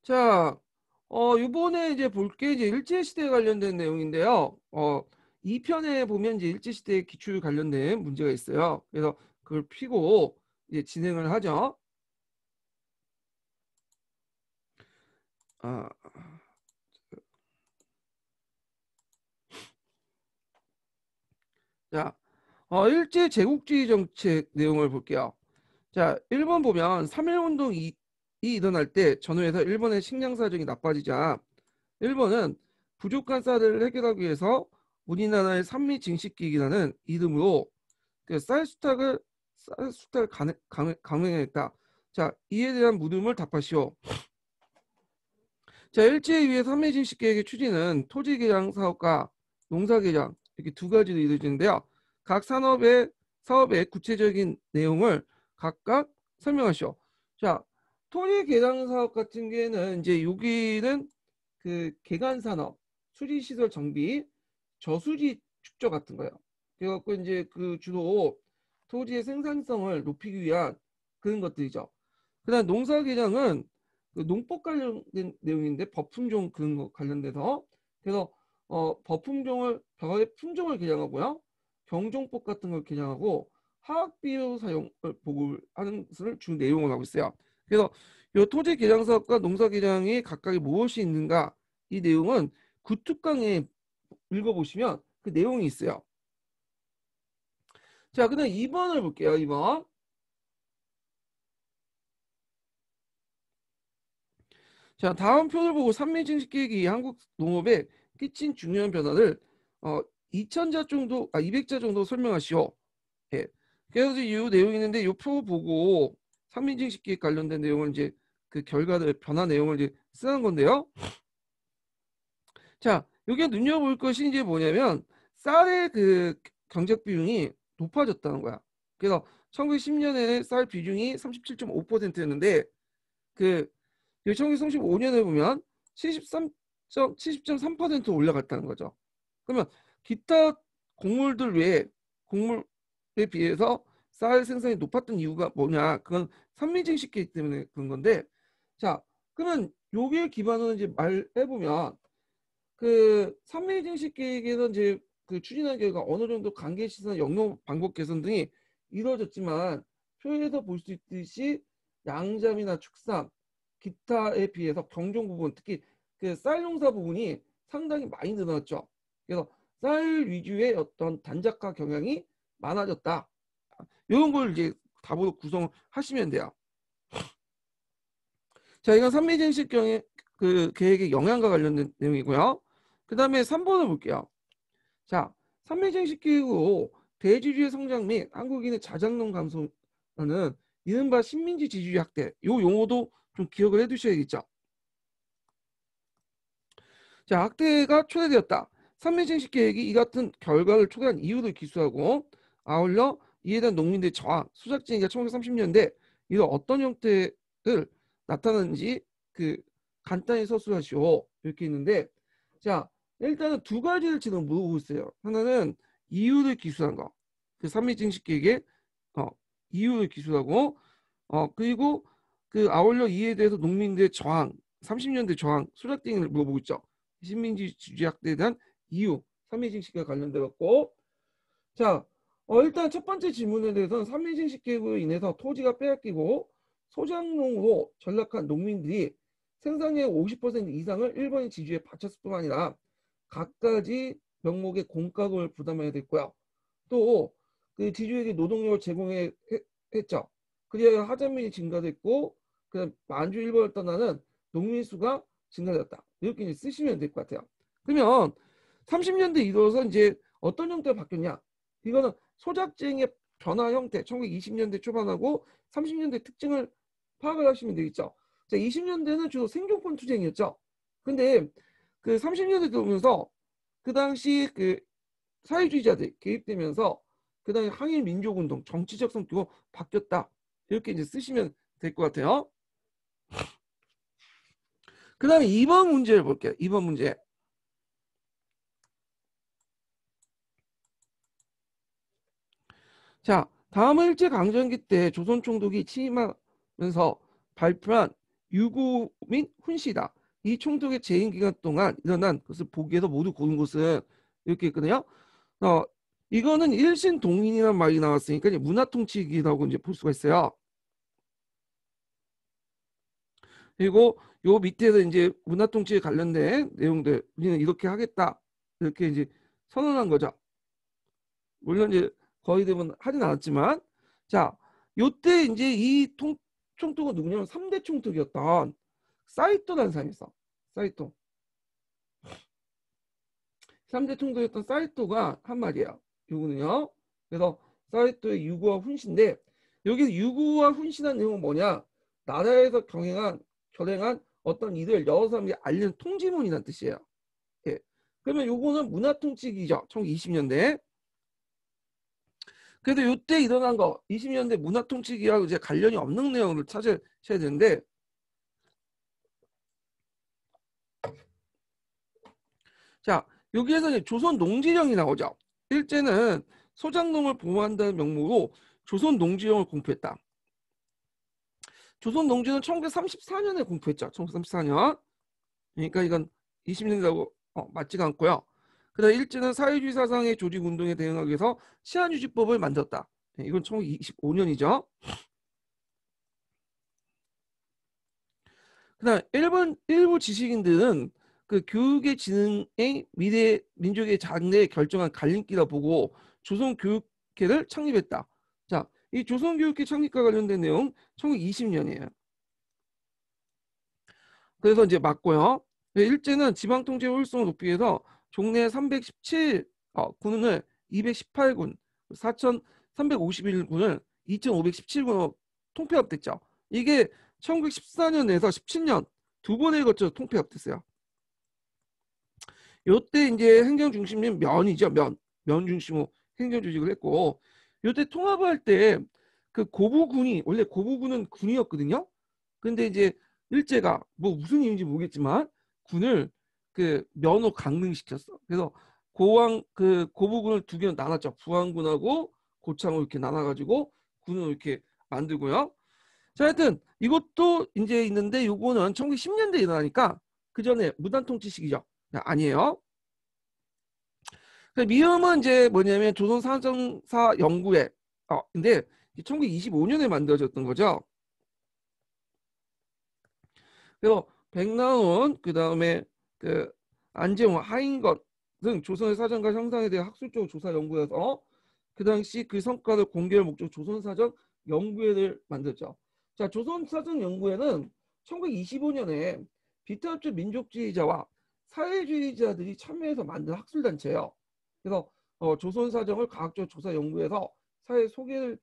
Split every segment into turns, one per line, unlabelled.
자, 요번에 이제 볼 게 이제 일제시대에 관련된 내용인데요. 2편에 보면 이제 일제시대 기출 관련된 문제가 있어요. 그래서 그걸 피고 이제 진행을 하죠. 아, 자, 일제 제국주의 정책 내용을 볼게요. 자, 1번 보면 3.1운동이 일어날 때 전후에서 일본의 식량 사정이 나빠지자 일본은 부족한 쌀을 해결하기 위해서 우리나라의 산미 증식기라는 이름으로 그 쌀수탁을 강행했다. 자, 이에 대한 물음을 답하시오. 자, 일제에 의해 산미진식 계획의 추진은 토지개량 사업과 농사개량 이렇게 두 가지로 이루어지는데요. 각 사업의 구체적인 내용을 각각 설명하시오. 자, 토지개량 사업 같은 경우에는 이제 여기는 그 개간산업, 수리시설 정비, 저수지 축적 같은 거예요. 그래갖고 이제 그 주로 토지의 생산성을 높이기 위한 그런 것들이죠. 그다음 농사개량은 그 농법 관련된 내용인데 법품종 그런 거 관련돼서 그래서 법품종을 벼의 품종을 개량하고요. 경종법 같은 걸 개량하고 화학비료 사용을 보고하는 것을 주 내용을 하고 있어요. 그래서 이 토지 개량 사업과 농사 개량이 각각이 무엇이 있는가 이 내용은 구특강에 읽어보시면 그 내용이 있어요. 자, 그다음 2번을 볼게요. 2번. 자, 다음 표를 보고 산미증식 계획이 한국 농업에 끼친 중요한 변화를 2,000자 정도, 200자 정도 설명하시오. 예. 그래서 이 내용이 있는데 이 표 보고 산미증식 계획 관련된 내용을 이제 그 결과들 변화 내용을 이제 쓰는 건데요. 자, 여기에 눈여볼 것이 이제 뭐냐면 쌀의 그 경작 비중이 높아졌다는 거야. 그래서 1910년에는 쌀 비중이 37.5%였는데 그 1935년에 보면 70.3% 올라갔다는 거죠. 그러면 기타 곡물들 외에 곡물에 비해서 쌀 생산이 높았던 이유가 뭐냐? 그건 산미증식기 때문에 그런 건데, 자, 그러면 요기에 기반으로 이제 말해보면 그 산미증식 계획에서 이제 그 추진한 결과 어느 정도 관계 시설 영농 방법 개선 등이 이루어졌지만 표에서 볼 수 있듯이 양잠이나 축산 기타에 비해서 경종 부분 특히 그 쌀 농사 부분이 상당히 많이 늘어났죠. 그래서 쌀 위주의 어떤 단작화 경향이 많아졌다. 이런 걸 이제 답으로 구성하시면 돼요. 자, 이건 산미증식 경의 그 계획의 영향과 관련된 내용이고요. 그 다음에 3번을 볼게요. 자, 산미증식 계획으로 대지주의 성장 및 한국인의 자장농 감소는 이른바 식민지 지주의 확대. 요 용어도 좀 기억을 해두셔야겠죠. 자, 학대가 초래되었다. 산미증식 계획이 이 같은 결과를 초래한 이유를 기수하고 아울러 이에 대한 농민들의 저항, 수작쟁이가 1930년대 이런 어떤 형태를 나타나는지 그 간단히 서술하시오. 이렇게 있는데 자, 일단은 두 가지를 지금 물어보고 있어요. 하나는 이유를 기술한 거. 그 산미증식 계획의 어, 이유를 기술하고 그리고 그 아울러 이에 대해서 농민들의 저항, 30년대 저항, 수작쟁이를 물어보고 있죠. 식민지 주지학대에 대한 이유, 삼미징식과 관련돼 갖고 자, 일단 첫 번째 질문에 대해서는 삼미징식 계획으로 인해서 토지가 빼앗기고 소작농으로 전락한 농민들이 생산량의 50% 이상을 일본의 지주에 바쳤을 뿐 아니라 각가지 명목의 공과금을 부담해야 됐고요. 또 그 지주에게 노동력을 제공했죠. 그리하여 하자민이 증가됐고 그 만주 일본을 떠나는 농민 수가 증가되었다. 이렇게 이제 쓰시면 될 것 같아요. 그러면 30년대 이르러서 이제 어떤 형태가 바뀌었냐? 이거는 소작쟁의 변화 형태, 1920년대 초반하고 30년대 특징을 파악을 하시면 되겠죠. 자, 20년대는 주로 생존권 투쟁이었죠. 근데 그 30년대 들어오면서 그 당시 그 사회주의자들 개입되면서 그 당시 항일 민족운동, 정치적 성격으로 바뀌었다. 이렇게 이제 쓰시면 될 것 같아요. 그 다음에 2번 문제를 볼게요. 2번 문제. 자, 다음은 일제강점기 때 조선 총독이 취임하면서 발표한 유구 및 훈시다. 이 총독의 재임 기간 동안 일어난 것을 보기에서 모두 고른 것은 이렇게 있거든요. 이거는 일신 동인이라는 말이 나왔으니까 이제 문화 통치기라고 이제 볼 수가 있어요. 그리고 요 밑에서 이제 문화 통치에 관련된 내용들 우리는 이렇게 하겠다 이렇게 이제 선언한 거죠. 물론 이제 거의 대부분 하진 않았지만 자 요때 이제 이 총독은 누구냐면 3대 총독이었던 사이토라는 사람이 있어. 사이토. 3대 총독이었던 사이토가 한 말이에요. 요거는요. 그래서 사이토의 유구와 훈시인데 여기 유구와 훈시라는 내용은 뭐냐? 나라에서 결행한 어떤 일을 여러 사람이 알리는 통지문이라는 뜻이에요. 예. 그러면 요거는 문화통치기죠. 1920년대. 그래도 요때 일어난 거 20년대 문화통치기하고 이제 관련이 없는 내용을 찾으셔야 되는데 자 여기에서 이제 조선 농지령이 나오죠. 일제는 소작농을 보호한다는 명목으로 조선 농지령을 공포했다. 조선 농지는 1934년에 공포했죠. 1934년. 그러니까 이건 20년이라고 맞지가 않고요. 그다음 일제는 사회주의 사상의 조직 운동에 대응하기 위해서 시한유지법을 만들었다. 이건 1925년이죠. 그다음 일부 지식인들은 그 교육의 진흥의 미래 민족의 장래에 결정한 갈림길이라 보고 조선교육회를 창립했다. 자, 이 조선교육회 창립과 관련된 내용 1920년이에요. 그래서 이제 맞고요. 일제는 지방통제 효율성을 높이기 위해서 종래 317 군을 218군, 4,351군을 2,517군으로 통폐합됐죠. 이게 1914년에서 17년 두 번에 걸쳐 통폐합됐어요. 요때 이제 행정 중심인 면이죠. 면 중심으로 행정 조직을 했고 요때 통합할 때 그 고부군이 원래 고부군은 군이었거든요. 근데 이제 일제가 뭐 무슨 이유인지 모르겠지만 군을 그 면으로 강등시켰어. 그래서 그 고부군을 두 개로 나눴죠. 부안군하고 고창으로 이렇게 나눠가지고 군을 이렇게 만들고요. 자, 하여튼 이것도 이제 있는데 요거는 1910년대에 일어나니까 그 전에 무단통치 시기죠. 아니에요. 미음은 이제 뭐냐면 조선사정사 연구회. 근데 1925년에 만들어졌던 거죠. 그래서 백나온 그다음에 그 안재홍, 하인건 등 조선의 사정과 형상에 대해 학술적 조사 연구해서 그 당시 그 성과를 공개할 목적 조선사정 연구회를 만들었죠. 자, 조선사정 연구회는 1925년에 비탄주 민족주의자와 사회주의자들이 참여해서 만든 학술단체예요. 그래서 조선사정을 과학적 조사 연구해서 사회 소개를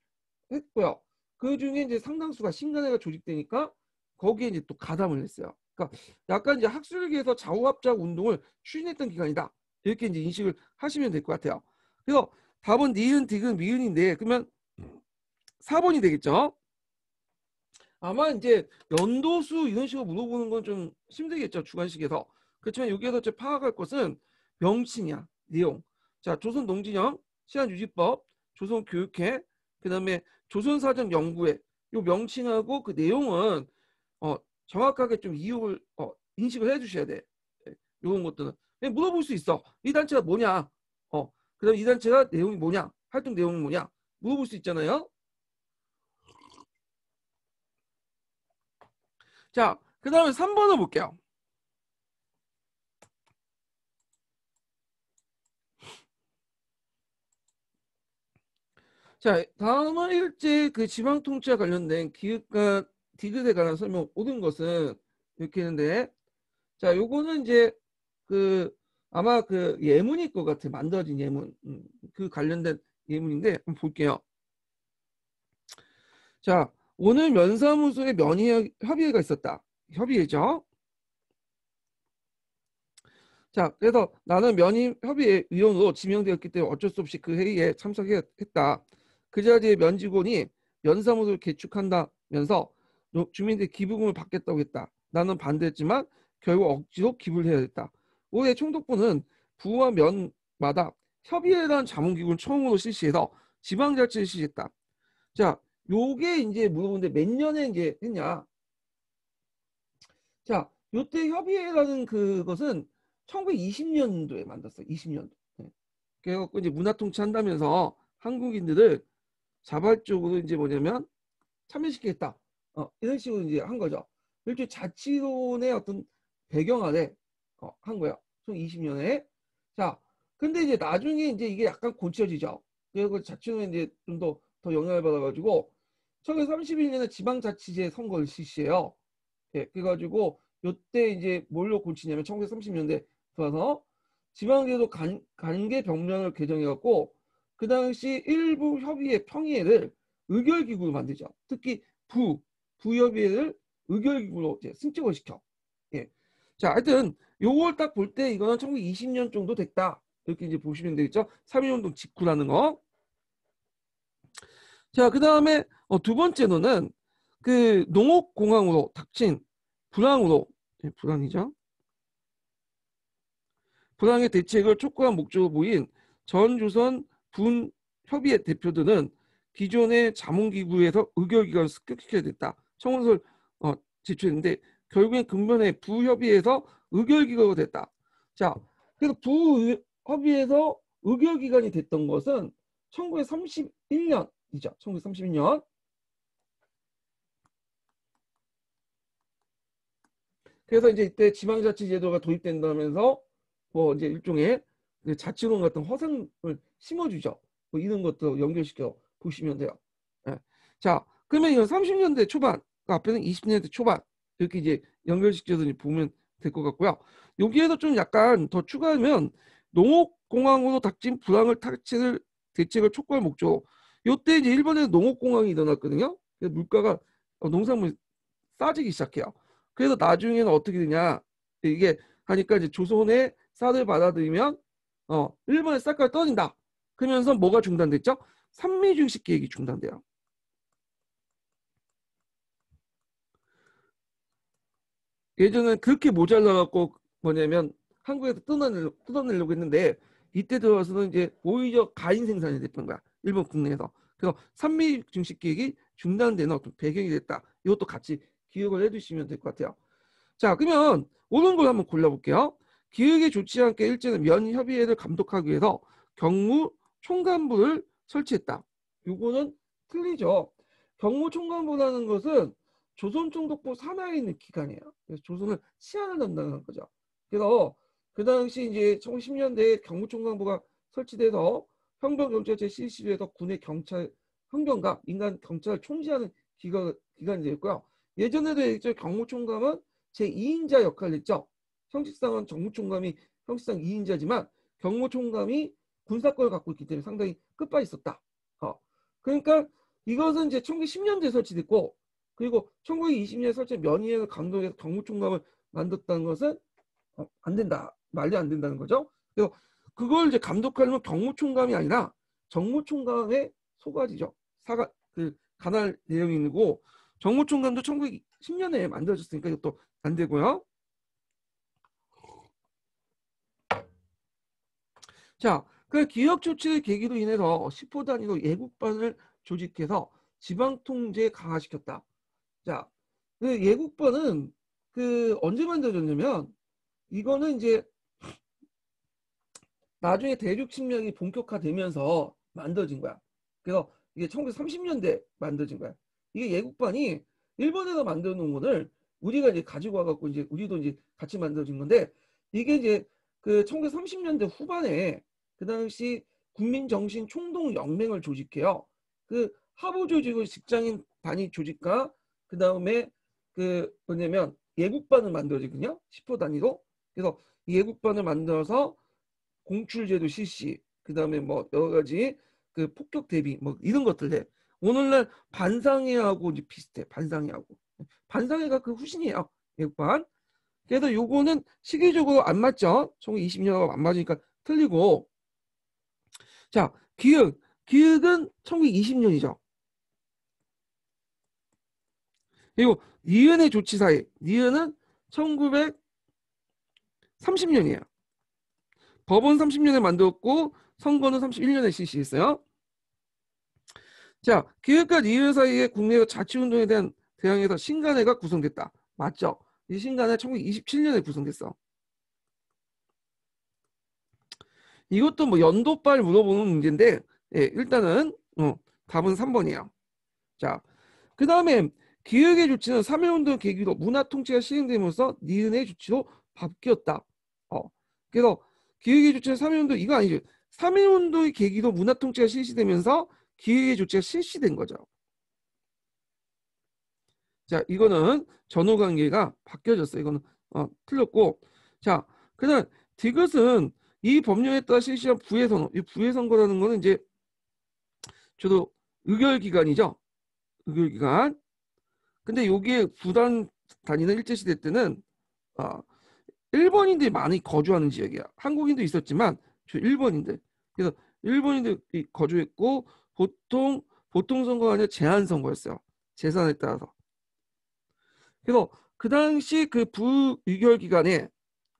했고요. 그 중에 이제 상당수가 신간회가 조직되니까 거기에 이제 또 가담을 했어요. 그러니까 약간 이제 학술계에서 좌우합작 운동을 추진했던 기간이다. 이렇게 이제 인식을 하시면 될 것 같아요. 그래서 답은 니은, 디귿, 미은인데 그러면 4번이 되겠죠. 아마 이제 연도수 이런 식으로 물어보는 건 좀 힘들겠죠. 주관식에서. 그렇지만 여기에서 이제 파악할 것은 명칭이야. 내용. 자, 조선농지령, 시한유지법, 조선교육회, 그다음에 조선사정연구회. 요 명칭하고 그 내용은 정확하게 좀 이유를 인식을 해주셔야 돼. 이런 것들은 물어볼 수 있어. 이 단체가 뭐냐? 그다음 이 단체가 내용이 뭐냐? 활동 내용이 뭐냐? 물어볼 수 있잖아요. 자, 그다음에 3번을 볼게요. 자, 다음은 일제 그 지방 통치와 관련된 기획과 디귿에 관한 설명 모든 것은 이렇게 했는데 자, 요거는 이제 그 아마 그 예문일 것 같아. 만들어진 예문. 그 관련된 예문인데 한번 볼게요. 자, 오늘 면사무소에 협의회가 있었다. 협의회죠. 자, 그래서 나는 면임 협의회 위원으로 지명되었기 때문에 어쩔 수 없이 그 회의에 참석했다. 그 자리에 면 직원이 면사무소를 개축한다면서 주민들 기부금을 받겠다고 했다. 나는 반대했지만 결국 억지로 기부를 해야 했다. 올해 총독부는 부와 면마다 협의회라는 자문기구를 처음으로 실시해서 지방자치를 실시했다. 자, 요게 이제 물어보는데 몇 년에 이제 했냐? 자, 요때 협의회라는 그것은 1920년도에 만들었어요. 20년도. 그래갖고 이제 문화 통치한다면서 한국인들을 자발적으로 이제 뭐냐면 참여시키겠다. 이런 식으로 이제 한 거죠. 일종의 자치론의 어떤 배경 아래 한 거예요. 총 20년에. 자, 근데 이제 나중에 이제 이게 약간 고쳐지죠. 그리고 자치론에 이제 좀 더 영향을 받아가지고 1931년에 지방자치제 선거를 실시해요. 예, 그래가지고 요때 이제 뭘로 고치냐면 1930년대 들어서 지방제도 관계 병명을 개정해갖고 그 당시 일부 협의회 평의회를 의결기구로 만들죠. 특히 부협의회를 의결기구로 이제 승격을 시켜. 예. 자, 하여튼 요걸 딱 볼 때 이거는 1920년 정도 됐다. 이렇게 이제 보시면 되겠죠. 3.1운동 직후라는 거. 자, 그 다음에 두 번째로는 그 농업공항으로 닥친 불황으로 불황이죠. 불황의 대책을 촉구한 목적으로 모인 전조선 분협의회 대표들은 기존의 자문기구에서 의결기관을 습격시켜야 됐다. 청원서를 제출했는데 결국엔 근본에 부협의회에서 의결기관이 됐다. 자, 그래서 부협의회에서 의결기관이 됐던 것은 1931년이죠. 1931년. 그래서 이제 이때 지방자치제도가 도입된다면서 뭐 이제 일종의 자치론 같은 허상을 심어주죠. 뭐 이런 것도 연결시켜 보시면 돼요. 예. 자, 그러면 이건 30년대 초반, 앞에는 20년대 초반 이렇게 이제 연결시켜서 보면 될 것 같고요. 여기에서 좀 약간 더 추가하면 농업공항으로 닥친 불황을 대책을 촉구할 목적. 요때 이제 일본에서 농업공항이 일어났거든요. 그래서 물가가 농산물 싸지기 시작해요. 그래서 나중에는 어떻게 되냐 이게 하니까 이제 조선의 쌀을 받아들이면 일본의 쌀가가 떨어진다. 그러면서 뭐가 중단됐죠? 삼미중식 계획이 중단돼요. 예전엔 그렇게 모자라갖고 뭐냐면 한국에서 뜯어내려고 했는데 이때 들어와서는 이제 오히려 가인 생산이 됐던 거야. 일본 국내에서. 그래서 삼미중식 계획이 중단되는 어떤 배경이 됐다. 이것도 같이 기억을 해두시면 될 것 같아요. 자, 그러면 옳은 걸 한번 골라볼게요. 기획에 좋지 않게 일제는 면협의회를 감독하기 위해서 경무총관부를 설치했다. 요거는 틀리죠. 경무총관부라는 것은 조선총독부 산하에 있는 기관이에요. 그래서 조선을 치안을 담당하는 거죠. 그래서 그 당시 이제 1910년대에 경무총관부가 설치돼서 형병경찰제 실시에서 군의 경찰 형병과 민간 경찰을 총지하는 기관이 되었고요. 예전에도 경무총감은 제2인자 역할을 했죠. 형식상은 정무총감이 형식상 2인자지만 경무총감이 군사권을 갖고 있기 때문에 상당히 끝발이 있었다. 그러니까 이것은 이제 1910년대에 설치됐고 그리고 1920년에 설치된 면의회를 감독해서 경무총감을 만들었다는 것은 안 된다. 말이 안 된다는 거죠. 그래서 그걸 이제 감독하려면 경무총감이 아니라 정무총감의 소가지죠. 관할 내용이고 정무총감도 1910년에 만들어졌으니까 이것도 안 되고요. 자, 그 기업 조치를 계기로 인해서 10호 단위로 예국반을 조직해서 지방 통제 강화시켰다. 자, 그 예국반은 그 언제 만들어졌냐면 이거는 이제 나중에 대륙 침략이 본격화되면서 만들어진 거야. 그래서 이게 1930년대 만들어진 거야. 이게 예국반이 일본에서 만들어 놓은 거를 우리가 이제 가지고 와갖고 이제 우리도 이제 같이 만들어진 건데 이게 이제 그 1930년대 후반에 그 당시 국민정신 총동연맹을 조직해요. 그 하부 조직을 직장인 단위 조직과 그 다음에 그 뭐냐면 예국반을 만들어지거든요. 10호 단위로. 그래서 예국반을 만들어서 공출제도 실시, 그 다음에 뭐 여러 가지 그 폭격 대비 뭐 이런 것들 해. 오늘날 반상회하고 이제 비슷해. 반상회가 그 후신이에요. 예국반. 그래서 요거는 시기적으로 안 맞죠. 1920년하고 안 맞으니까 틀리고. 자, 기획은 1920년이죠. 그리고 니은의 조치사회, 니은은 1930년이에요. 법원 30년에 만들었고 선거는 31년에 실시했어요. 자, 기획과 니은 사이에 국내의 자치운동에 대한 대항에서 신간회가 구성됐다. 맞죠? 이 신간은 1927년에 구성됐어. 이것도 뭐 연도빨 물어보는 문제인데 예, 일단은 답은 3번이에요. 자, 그 다음에 기획의 조치는 3.1운동 계기로 문화 통치가 시행되면서 니은의 조치로 바뀌었다. 그래서 기획의 조치는 3.1운동 이거 아니죠. 3.1운동의 계기로 문화 통치가 실시되면서 기획의 조치가 실시된 거죠. 자, 이거는 전후 관계가 바뀌어졌어요. 이거는 틀렸고. 자, 그다음 디귿은 이 법령에 따라 실시한 부의 선거. 이 부의 선거라는 거는 이제 주로 의결 기간이죠. 의결 기간. 근데 여기에 부단 단위는 일제시대 때는 일본인들이 많이 거주하는 지역이야. 한국인도 있었지만 주 일본인들. 그래서 일본인들이 거주했고 보통 선거가 아니라 제한 선거였어요. 재산에 따라서. 그래서 그 당시 그 부의결 기간에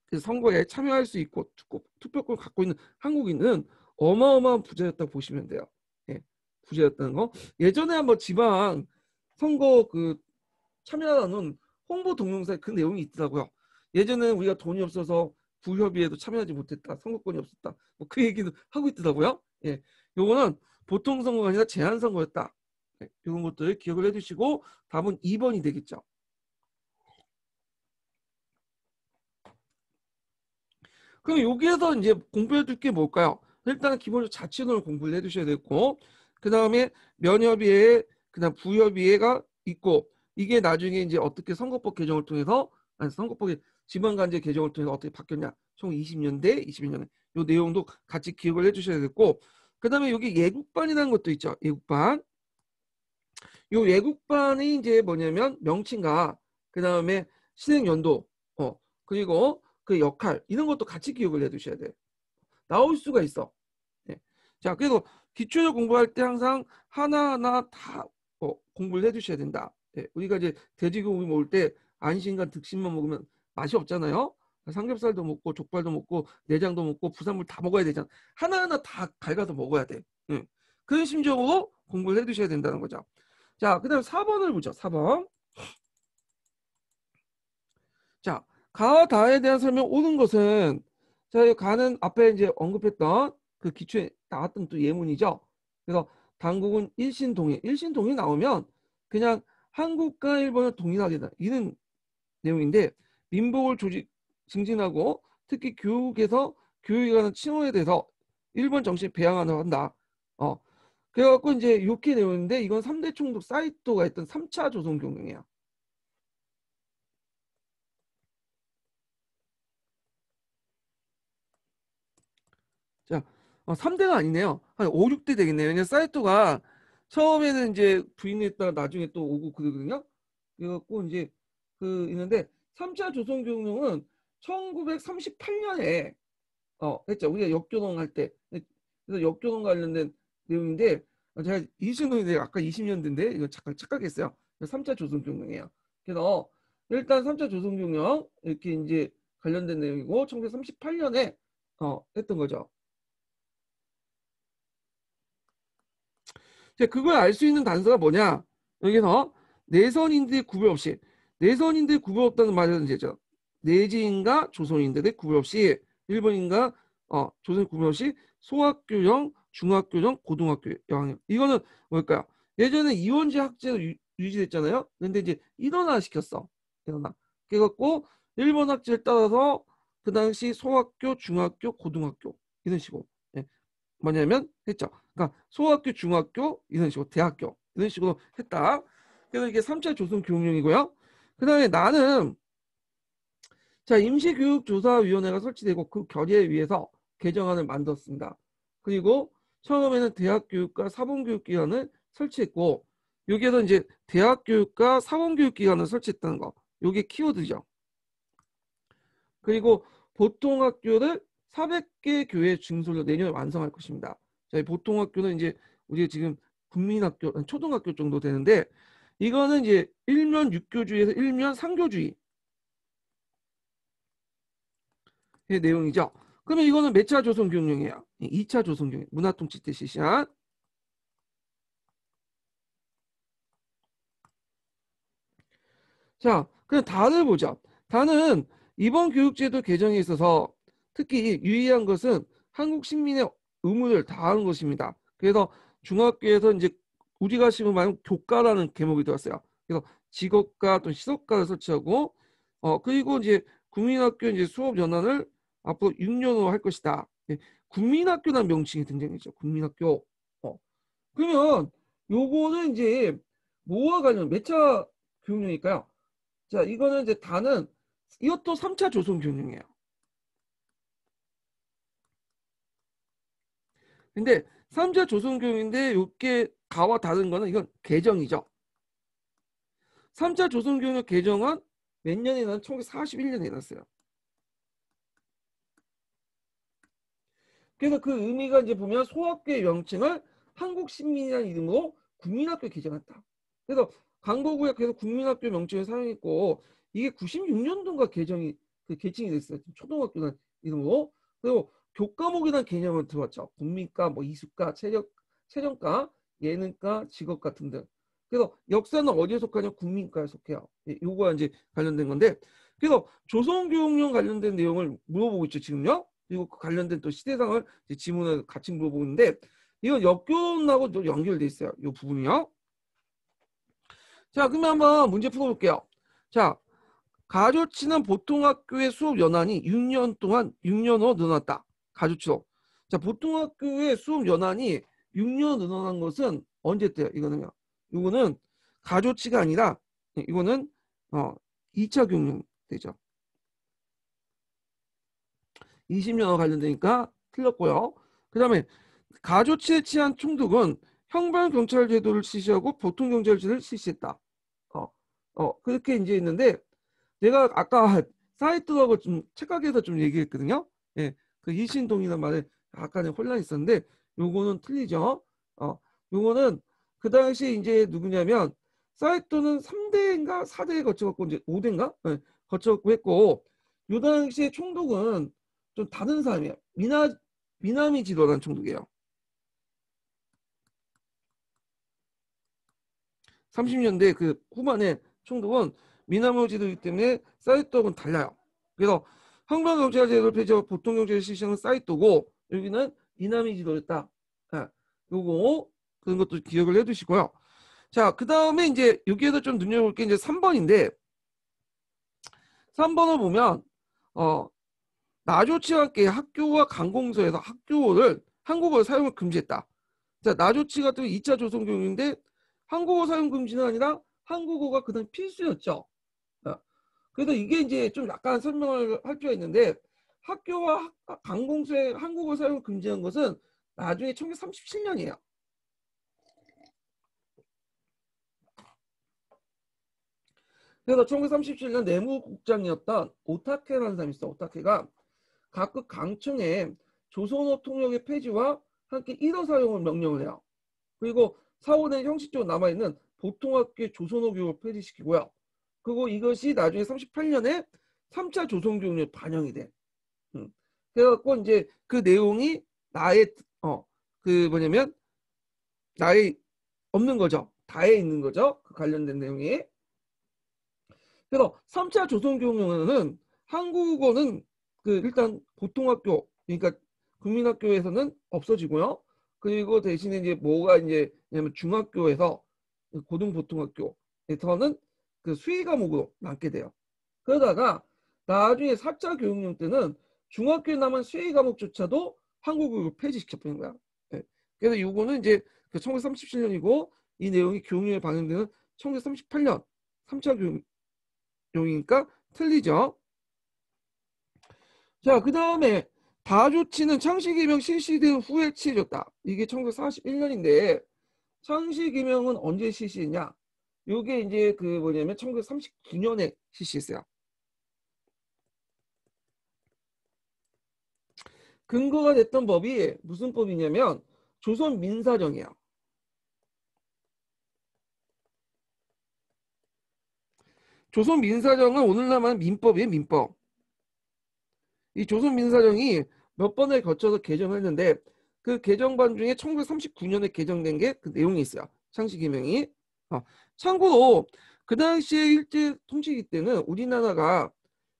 그 선거에 참여할 수 있고 투표권을 갖고 있는 한국인은 어마어마한 부자였다고 보시면 돼요. 예, 부자였다는 거. 예전에 한번 지방 선거 그 참여하는 홍보 동영상에 그 내용이 있더라고요. 예전에 우리가 돈이 없어서 부협의회도 참여하지 못했다. 선거권이 없었다. 뭐 그 얘기도 하고 있더라고요. 예, 요거는 보통 선거가 아니라 제한 선거였다. 예, 이런 것들 기억을 해두시고 답은 2번이 되겠죠. 그럼 여기에서 이제 공부해 둘 게 뭘까요? 일단 기본적으로 자치론을 공부를 해두셔야 되고 그 다음에 면협의회 그다음 부협의회가 있고 이게 나중에 이제 어떻게 선거법 개정을 통해서 아니 선거법의 지방간제 개정을 통해서 어떻게 바뀌었냐 총 20년대 21년에 요 내용도 같이 기억을 해주셔야 되고 그 다음에 여기 예국반이라는 것도 있죠. 예국반 요 예국반이 이제 뭐냐면 명칭과 그 다음에 실행 연도 그리고 그 역할 이런 것도 같이 기억을 해두셔야 돼. 나올 수가 있어. 예. 자, 그래서 기초를 공부할 때 항상 하나하나 다 공부를 해두셔야 된다. 예. 우리가 이제 돼지고기 먹을 때 안심과 득심만 먹으면 맛이 없잖아요. 삼겹살도 먹고 족발도 먹고 내장도 먹고 부산물 다 먹어야 되잖아. 하나하나 다 갈가서 먹어야 돼. 예. 그런 심정으로 공부를 해두셔야 된다는 거죠. 자, 그다음 4번을 보죠. 4번. 자, 가와 다에 대한 설명 옳은 것은 자, 이 가는 앞에 이제 언급했던 그 기초에 나왔던 또 예문이죠. 그래서 당국은 일신동일, 일신동일 나오면 그냥 한국과 일본을 동일하게다 이런 내용인데 민복을 조직 증진하고 특히 교육에서 교육에 관한 친호에 대해서 일본 정신 배양하는 한다. 그래갖고 이제 이렇게 내용인데 이건 3대 총독 사이토가 했던 3차 조선경영이야. 자, 3대가 아니네요. 한 5, 6대 되겠네요. 왜냐면 사이토가 처음에는 이제 부인했다가 나중에 또 오고 그러거든요. 그래갖고 이제 그 있는데 3차 조선경영은 1938년에 했죠. 우리가 역교동 할 때. 그래서 역교동 관련된 내용인데 제가 이순신이 아까 20년대인데 이거 잠깐 착각했어요. 3차 조선경영이에요. 그래서 일단 3차 조선경영 이렇게 이제 관련된 내용이고 1938년에 했던 거죠. 그걸 알 수 있는 단서가 뭐냐? 여기서 내선인들의 구별 없이 내선인들의 구별 없다는 말은 되죠. 내지인과 조선인들의 구별 없이 일본인과 조선 구별 없이 소학교형, 중학교형, 고등학교 영향. 이거는 뭘까요? 예전에 이원제 학제가 유지됐잖아요. 근데 이제 일원화 시켰어. 일원화. 그래갖고 일본 학제를 따라서 그 당시 소학교, 중학교, 고등학교 이런 식으로. 예. 뭐냐면 했죠. 그러니까 소학교, 중학교 이런 식으로 대학교 이런 식으로 했다. 그래서 이게 3차 조선 교육령이고요. 그다음에 나는 자 임시교육조사위원회가 설치되고 그 결의에 의해서 개정안을 만들었습니다. 그리고 처음에는 대학교육과 사범교육기관을 설치했고 여기에서 이제 대학교육과 사범교육기관을 설치했다는 거. 이게 키워드죠. 그리고 보통학교를 400개 교회 증설로 내년에 완성할 것입니다. 저희 보통학교는 이제 우리 지금 국민학교, 초등학교 정도 되는데 이거는 이제 일면 육교주의에서 일면 상교주의의 내용이죠. 그러면 이거는 몇 차 조선교육령이에요? 2차 조선교육, 문화통치 때 실시한. 자, 그냥 답을 보자. 다는 이번 교육제도 개정에 있어서 특히 유의한 것은 한국 시민의 의무를 다하는 것입니다. 그래서 중학교에서 이제 우리가 지금 말하는 교과라는 과목이 들었어요. 그래서 직업과 또 시속과를 설치하고 그리고 이제 국민학교 이제 수업 연한을 앞으로 6년으로 할 것이다. 예, 국민학교라는 명칭이 등장했죠. 국민학교. 그러면 요거는 이제 뭐와 관련 몇 차 교육령일까요? 자, 이거는 이제 다는 이것도 3차 조선 교육령이에요. 근데 3차 조선 교육인데 요게 가와 다른 거는 이건 개정이죠. 3차 조선 교육령 개정은 몇 년에 난 1941년에 났어요. 그래서 그 의미가 이제 보면 소학교의 명칭을 한국 신민이라는 이름으로 국민학교 개정했다. 그래서 강서구에 계속 국민학교 명칭을 사용했고 이게 96년도인가 개정이 그 개칭이 됐어요. 초등학교라는 이름으로. 그리고 교과목이라는 개념을 들어왔죠. 국민과, 뭐 이수과, 체력과, 예능과, 직업과 등등. 그래서 역사는 어디에 속하냐? 국민과에 속해요. 요거와 이제 관련된 건데. 그래서 조선교육령 관련된 내용을 물어보고 있죠, 지금요. 그리고 그 관련된 또 시대상을 지문을 같이 물어보는데 이건 역교훈하고 또 연결돼 있어요. 이 부분이요. 자, 그러면 한번 문제 풀어볼게요. 자, 가조치는 보통학교의 수업 연한이 6년 동안 6년으로 늘어났다. 가조치로. 자, 보통학교의 수업 연한이 6년 늘어난 것은 언제 때요? 이거는요. 이거는 가조치가 아니라 이거는 2차 교육령 되죠. 20년과 관련되니까 틀렸고요. 그 다음에 가조치에 취한 총독은 형벌경찰제도를 실시하고 보통경찰제를 실시했다. 그렇게 이제 있는데 내가 아까 사이트하고 좀 착각해서 좀 얘기했거든요. 예, 그 일신동이라는 말에 약간의 혼란이 있었는데 요거는 틀리죠. 요거는 그 당시 이제 누구냐면 사이트는 3대인가 4대에 거쳐갖고 이제 5대인가 거쳐갖고 했고 요 당시에 총독은 좀 다른 사람이에요. 미나미 지도라는 총독이에요. 30년대 그 후반에 총독은 미나미 지도이기 때문에 사이토하고는 달라요. 그래서 형방경찰제도를 폐지하고 보통경찰 실시하는 사이토고 여기는 미나미 지도였다. 요거 그런 것도 기억을 해두시고요. 자, 그 다음에 이제 여기에서 좀 눈여볼 게 이제 3번인데 3번을 보면 나조치와 함께 학교와 관공서에서 학교를 한국어를 사용을 금지했다. 자, 나조치 같은 2차 조선교육인데 한국어 사용 금지는 아니라 한국어가 그다음 필수였죠. 그래서 이게 이제 좀 약간 설명을 할 필요가 있는데 학교와 관공서의 한국어 사용 금지한 것은 나중에 1937년이에요. 그래서 1937년 내무국장이었던 오타케라는 사람이 있어. 오타케가 각국 강청에 조선어 통역의 폐지와 함께 일어 사용을 명령을 해요. 그리고 사원에 형식적으로 남아있는 보통학교의 조선어 교육을 폐지시키고요. 그리고 이것이 나중에 38년에 3차 조선교육령에 반영이 돼. 그래갖고 이제 그 내용이 나의 그 뭐냐면 나의 없는 거죠. 다에 있는 거죠. 그 관련된 내용이. 그래서 3차 조선교육령은 한국어는 그 일단 보통학교 그러니까 국민학교에서는 없어지고요. 그리고 대신에 이제 뭐가 이제 냐면 중학교에서 고등보통학교에서는 그 수의 과목으로 남게 돼요. 그러다가 나중에 4차 교육령 때는 중학교에 남은 수의 과목조차도 한국어로 폐지시켜버린 거야. 네. 그래서 이거는 이제 그 1937년이고 이 내용이 교육령에 반영되는 1938년 3차 교육령이니까 틀리죠. 자, 그 다음에 다조치는 창씨개명 실시된 후에 취해졌다. 이게 1941년인데 창씨개명은 언제 실시했냐? 요게 이제 그 뭐냐면 1939년에 실시했어요. 근거가 됐던 법이 무슨 법이냐면 조선 민사정이에요. 조선 민사정은 오늘날만 민법이에요, 민법. 이 조선 민사정이 몇 번을 거쳐서 개정했는데 그 개정반 중에 1939년에 개정된 게 그 내용이 있어요. 창씨개명이. 참고로 그 당시에 일제 통치기 때는 우리나라가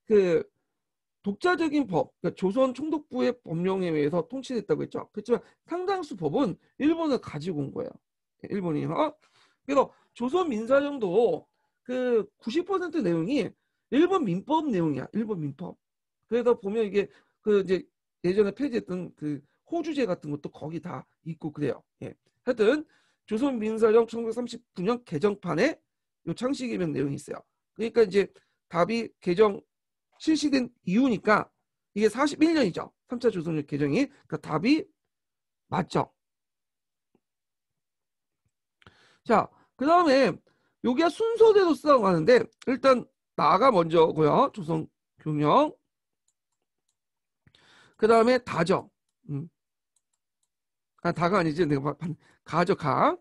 그 독자적인 법, 그러니까 조선 총독부의 법령에 의해서 통치됐다고 했죠. 그렇지만 상당수 법은 일본을 가지고 온 거예요. 일본이요. 그래서 조선 민사령도 그 90% 내용이 일본 민법 내용이야. 일본 민법. 그래서 보면 이게 그 이제 예전에 폐지했던 그 호주제 같은 것도 거기 다 있고 그래요. 예. 하여튼 조선 민사령 1939년 개정판에 요 창시개명 내용이 있어요. 그러니까 이제 답이 개정 실시된 이유니까 이게 41년이죠. 3차 조선력 개정이. 그러니까 답이 맞죠. 자, 그 다음에 여기가 순서대로 쓰라고 하는데 일단 나가 먼저고요. 조선 경영. 그 다음에 다죠. 다가 아니지. 내가 가죠. 가.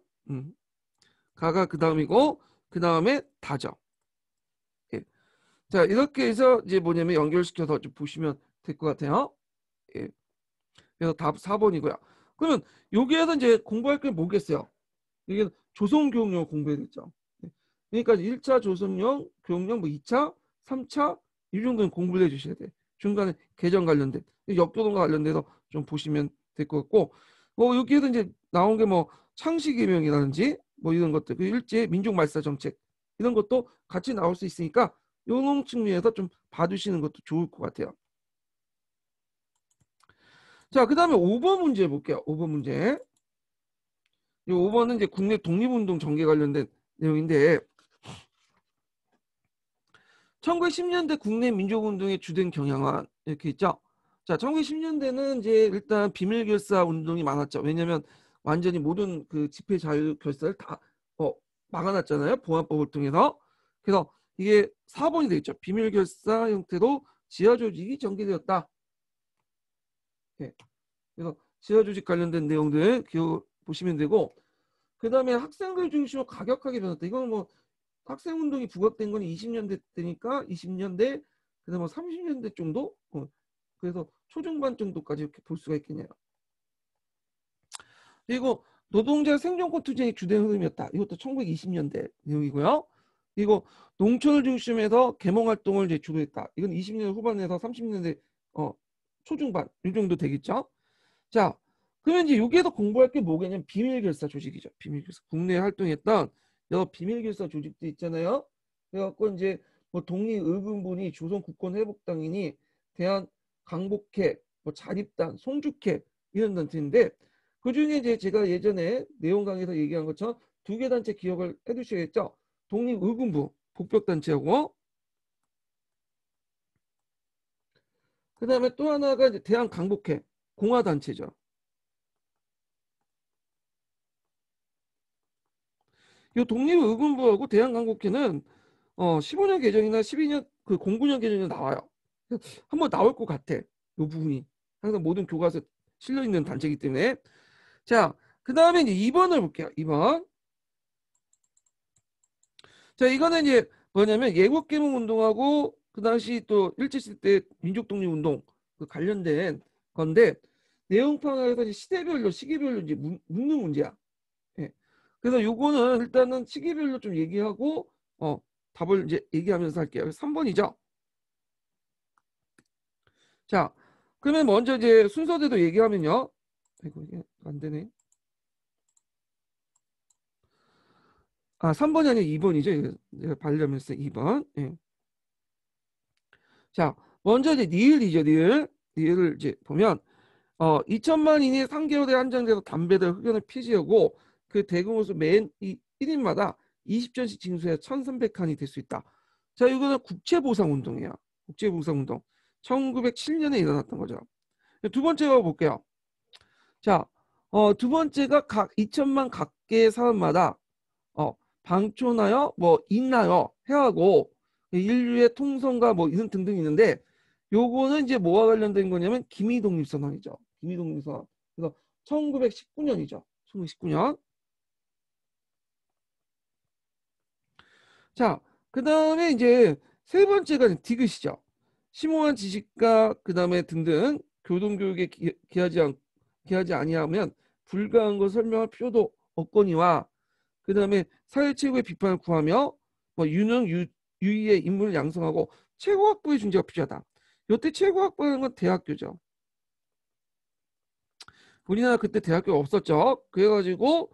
가가 그 다음이고 그 다음에 다죠. 예. 자, 이렇게 해서 이제 뭐냐면 연결시켜서 좀 보시면 될 것 같아요. 예. 그래서 답 4번이고요. 그러면 여기에서 이제 공부할 게 뭐겠어요? 이게 조선교육령 공부해야겠죠. 그러니까 1차 조선령, 교육령, 뭐 2차, 3차 이 정도는 공부를 해주셔야 돼. 중간에 개정 관련된, 역도동과 관련돼서 좀 보시면 될 것 같고, 뭐 여기에서 이제 나온 게 뭐 창시개명이라든지 뭐 이런 것들, 그 일제 민족말사 정책 이런 것도 같이 나올 수 있으니까 이런 측면에서 좀 봐두시는 것도 좋을 것 같아요. 자, 그 다음에 5번 문제 볼게요. 5번 문제. 이 5번은 이제 국내 독립운동 전개 관련된 내용인데 1910년대 국내 민족운동의 주된 경향은 이렇게 있죠. 자, 1910년대는 이제 일단 비밀결사 운동이 많았죠. 왜냐하면 완전히 모든 그 집회 자유 결사를 다 막아놨잖아요. 보안법을 통해서. 그래서 이게 4번이 되겠죠. 비밀결사 형태로 지하조직이 전개되었다. 네. 그래서 지하조직 관련된 내용들 기억 보시면 되고 그 다음에 학생들 중심으로 가격하게 변했다. 이건 뭐 학생운동이 부각된 건 20년대 때니까 20년대 그다음 뭐 30년대 정도 그래서 초중반 정도까지 이렇게 볼 수가 있겠네요. 그리고 노동자 생존권 투쟁이 주된 흐름이었다. 이것도 1920년대 내용이고요. 그리고 농촌을 중심해서 계몽활동을 이제 주도했다. 이건 20년 후반에서 30년대 초중반 이 정도 되겠죠. 자, 그러면 이제 여기에서 공부할 게 뭐겠냐면 비밀결사 조직이죠. 비밀결사. 국내에 활동했던 여러 비밀결사 조직도 있잖아요. 그래갖고 이제 뭐 독립의금분이 조선국권회복당이니 대한강복회, 뭐 자립단, 송죽회 이런 단체인데 그 중에 이제 제가 예전에 내용 강의에서 얘기한 것처럼 두 개 단체 기억을 해두셔야겠죠. 독립의금부 복벽단체하고 그 다음에 또 하나가 이제 대한강복회 공화단체죠. 이 독립의금부하고 대한강국회는 15년 개정이나 12년 그 09년 개정이 나와요. 한번 나올 것 같아. 이 부분이 항상 모든 교과서에 실려 있는 단체이기 때문에 자, 그 다음에 이제 2번을 볼게요. 2번. 자, 이거는 이제 뭐냐면 예국개몽운동하고 그 당시 또 일제시대 때 민족독립운동 그 관련된 건데 내용 파악에서 이제 시대별로 시기별로 이제 묻는 문제야. 예. 그래서 요거는 일단은 시기별로 좀 얘기하고 답을 이제 얘기하면서 할게요. 3번이죠. 자, 그러면 먼저 이제 순서대로 얘기하면요. 아이고 이게 안 되네. 3번이 아니라 2번이죠. 내가 발려면서 2번. 예. 자, 먼저 이제 니을이죠. 니을을 이제 보면 2천만인이 3개월에 한정돼서 담배들 흡연을 폐지하고 그 대금으로서 매인 1인마다 20전씩 징수해 1,300칸이 될 수 있다. 자, 이거는 국채보상운동이에요. 국채보상운동. 1907년에 일어났던 거죠. 두 번째 거 볼게요. 자, 두 번째가 각 2천만 각계의 사람마다 방촌하여 뭐 있나요? 해하고 인류의 통성과 뭐 이런 등등 있는데 요거는 이제 뭐와 관련된 거냐면 기미독립선언이죠. 기미독립선언. 그래서 1919년이죠. 1919년. 자, 그 다음에 이제 세 번째가 디귿이죠. 심오한 지식과 그 다음에 등등 교동교육에 기하지 아니하면 불가한 걸 설명할 필요도 없거니와 그 다음에 사회 최고의 비판을 구하며 뭐 유능 유의의 인물을 양성하고 최고 확보의 존재가 필요하다. 요때 최고 확보하는 건 대학교죠. 우리나라 그때 대학교가 없었죠. 그래가지고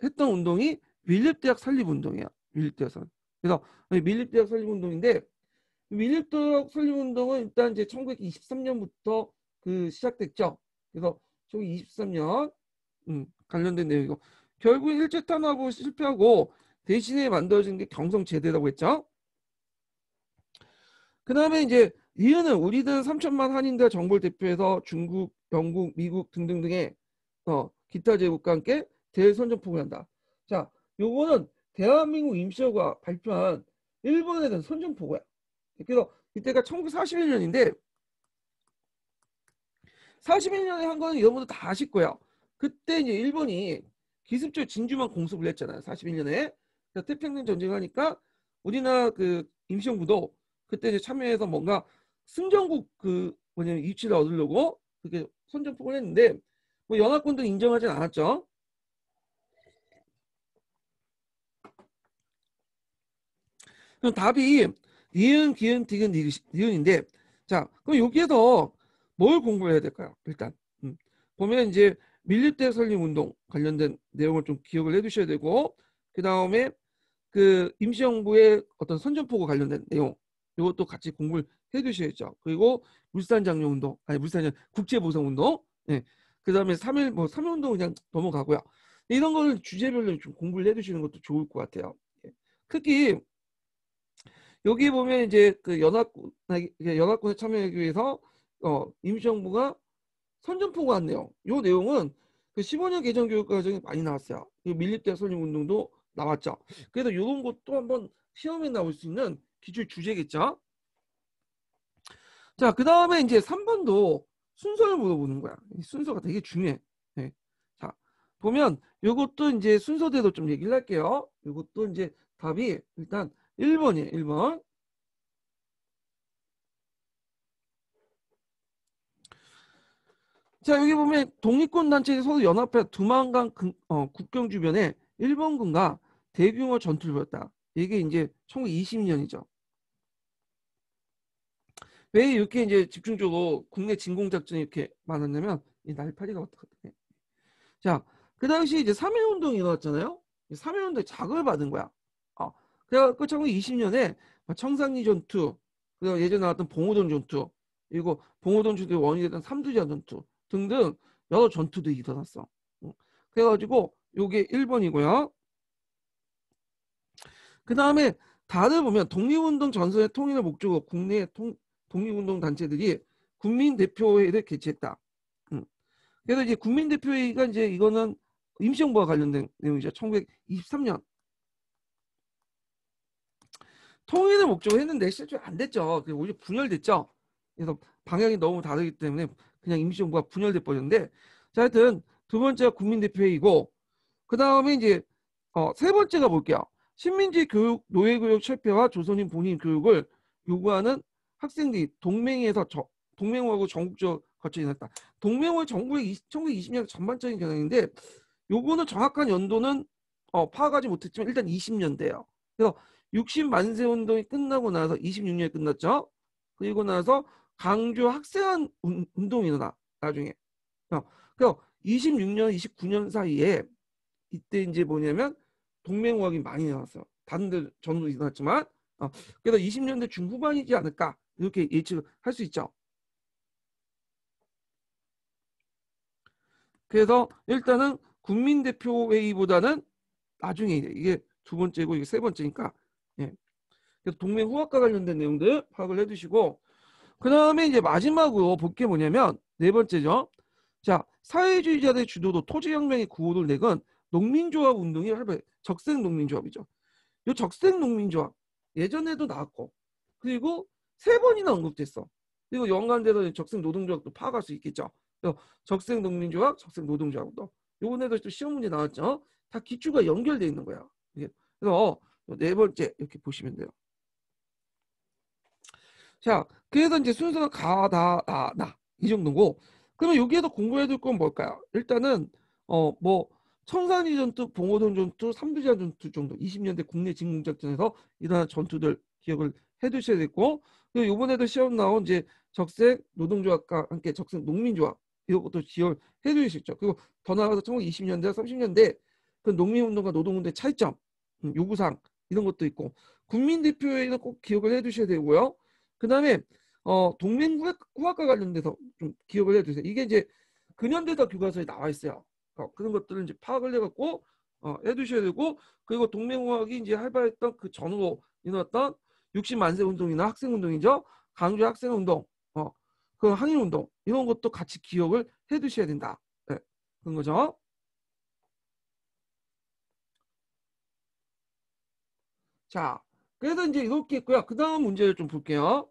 했던 운동이 밀립대학 설립운동이에요. 밀립대학 설립. 그래서 밀립대학 설립운동인데 밀립대학 설립운동은 일단 이제 1923년부터 그 시작됐죠. 그래서 1923년 관련된 내용이고 결국 일제탄압을 실패하고 대신에 만들어진 게 경성제대라고 했죠. 그 다음에 이제 이유는 우리는 3천만 한인대 정부를 대표해서 중국, 영국, 미국 등등등의 기타 제국과 함께 대선전포고를 한다. 자, 요거는 대한민국 임시정부가 발표한 일본에 대한 선전포고야. 그래서 이때가 1941년인데 41년에 한 거는 여러분들 다 아실 거예요. 그때 이제 일본이 기습적으로 진주만 공습을 했잖아요. 41년에. 태평양 전쟁을 하니까 우리나라 그 임시정부도 그때 이제 참여해서 뭔가 승전국 그 뭐냐면 위치를 얻으려고 그렇게 선전포고를 했는데 뭐 연합군도 인정하진 않았죠. 그럼 답이 니은, 기은, 디귿, 니은인데 자 그럼 여기에서 뭘 공부해야 될까요? 일단 보면 이제 밀립대 설립운동 관련된 내용을 좀 기억을 해두셔야 되고 그 다음에 그 임시정부의 어떤 선전포고 관련된 내용 이것도 같이 공부를 해두셔야죠. 그리고 물산장려운동 아니 물산장 국제보상운동 네. 그 다음에 3.1 뭐 3.1운동 그냥 넘어가고요. 이런 거를 주제별로 좀 공부를 해두시는 것도 좋을 것 같아요. 예. 특히 여기 보면 이제 그 연합군에 참여하기 위해서 임시정부가 선전포고한 내용. 이 내용은 그 15년 개정 교육 과정에 많이 나왔어요. 그 밀립대 설립 운동도 나왔죠. 그래서 이런 것도 한번 시험에 나올 수 있는 기출 주제겠죠. 자, 그 다음에 이제 3번도 순서를 물어보는 거야. 이 순서가 되게 중요해. 네. 자, 보면 이것도 이제 순서대로 좀 얘기를 할게요. 이것도 이제 답이 일단 1번이에요. 1번. 자, 여기 보면 독립군 단체들이 서로 연합해 두만강 국경 주변에 일본군과 대규모 전투를 벌였다. 이게 이제 1920년이죠. 왜 이렇게 이제 집중적으로 국내 진공 작전이 이렇게 많았냐면 이 날파리가 어떻거든요. 자, 그 당시 이제 3.1 운동이 일어났잖아요. 3.1 운동에 자극을 받은 거야. 그래갖고 1920년에 청산리 전투, 그리고 예전에 나왔던 봉오동 전투, 그리고 봉오동 전투의 원인이 됐던 삼두지한 전투 등등 여러 전투들이 일어났어. 그래가지고 요게 1번이고요. 그 다음에 다들 보면 독립운동 전선의 통일을 목적으로 국내 독립운동 단체들이 국민대표회의를 개최했다. 그래서 이제 국민대표회의가 이제 이거는 임시정부와 관련된 내용이죠. 1923년 통일을 목적으로 했는데 실제로 안 됐죠. 오히려 분열됐죠. 그래서 방향이 너무 다르기 때문에 그냥 임시정부가 분열돼 버렸는데 자 하여튼 두 번째가 국민대표회의고 그 다음에 이제 세 번째가 볼게요. 식민지 교육, 노예교육 철폐와 조선인 본인 교육을 요구하는 학생들이 동맹호하고 전국적 거쳐 일어났다. 동맹호의 전국의 1920년 전반적인 경향인데 요거는 정확한 연도는 파악하지 못했지만 일단 20년대예요. 그래서 60만세 운동이 끝나고 나서 26년에 끝났죠. 그리고 나서 강주 학생한 운동이 일어나 나중에. 그래서 26년, 29년 사이에 이때 이제 뭐냐면 동맹호학이 많이 나왔어요. 다른 데 전도 일어났지만 그래서 20년대 중후반이지 않을까 이렇게 예측을 할 수 있죠. 그래서 일단은 국민대표회의보다는 나중에 이게 두 번째고 이게 세 번째니까 예. 그래서 동맹호학과 관련된 내용들 파악을 해두시고 그 다음에 이제 마지막으로 볼 게 뭐냐면 네 번째죠. 자, 사회주의자들의 주도로 토지혁명의 구호를 내건 농민조합 운동이 활발 적색 농민조합이죠. 이 적색 농민조합 예전에도 나왔고 그리고 세 번이나 언급됐어. 그리고 연관돼서 적색 노동조합도 파악할 수 있겠죠. 그래서 적색 농민조합, 적색 노동조합도 요번에도 또 시험 문제 나왔죠. 다 기초가 연결돼 있는 거야. 그래서 네 번째 이렇게 보시면 돼요. 자, 그래서 이제 순서가 가, 다, 나 이 정도고 그러면 여기에서 공부해야 될 건 뭘까요? 일단은 뭐 청산리 전투, 봉오동 전투, 삼두지한 전투 정도 20년대 국내 진공작전에서 일어난 전투들 기억을 해두셔야 되고, 그리고 이번에도 시험 나온 이제 적색 노동조합과 함께 적색 농민조합 이런 것도 기억을 해두시죠. 그리고 더 나아가서 1920년대, 30년대 그 농민운동과 노동운동의 차이점, 요구사항 이런 것도 있고, 국민대표회의는 꼭 기억을 해두셔야 되고요. 그 다음에 동맹후학과 관련돼서 좀 기억을 해두세요. 이게 이제 근현대사 교과서에 나와 있어요. 그런 것들을 이제 파악을 해갖고 해두셔야 되고, 그리고 동맹후학이 이제 활발했던 그 전후로 일어났던 60만세 운동이나 학생운동이죠. 강주 학생운동, 그 항일운동 이런 것도 같이 기억을 해두셔야 된다. 네, 그런 거죠. 자, 그래서 이제 이렇게 있고요. 그 다음 문제를 좀 볼게요.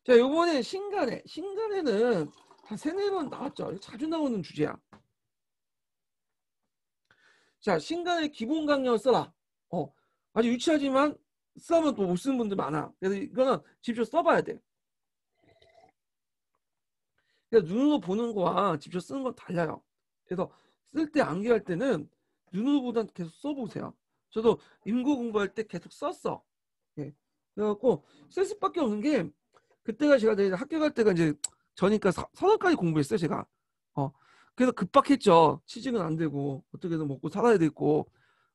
자, 요번에 신간에는 한 세네 번 나왔죠. 자주 나오는 주제야. 자, 신간의 기본 강령을 써라. 아주 유치하지만 쓰면 또 못 쓰는 분들 많아. 그래서 이거는 직접 써봐야 돼. 그래서 눈으로 보는 거와 직접 쓰는 건 달라요. 그래서 쓸 때 암기할 때는 눈으로 보다 계속 써보세요. 저도 임고 공부할 때 계속 썼어. 예. 그래갖고 쓸 수밖에 없는 게, 그때가 제가 이제 학교 갈 때가 이제 저니까 서울까지 공부했어요, 제가. 그래서 급박했죠. 취직은 안 되고 어떻게든 먹고 살아야 되고.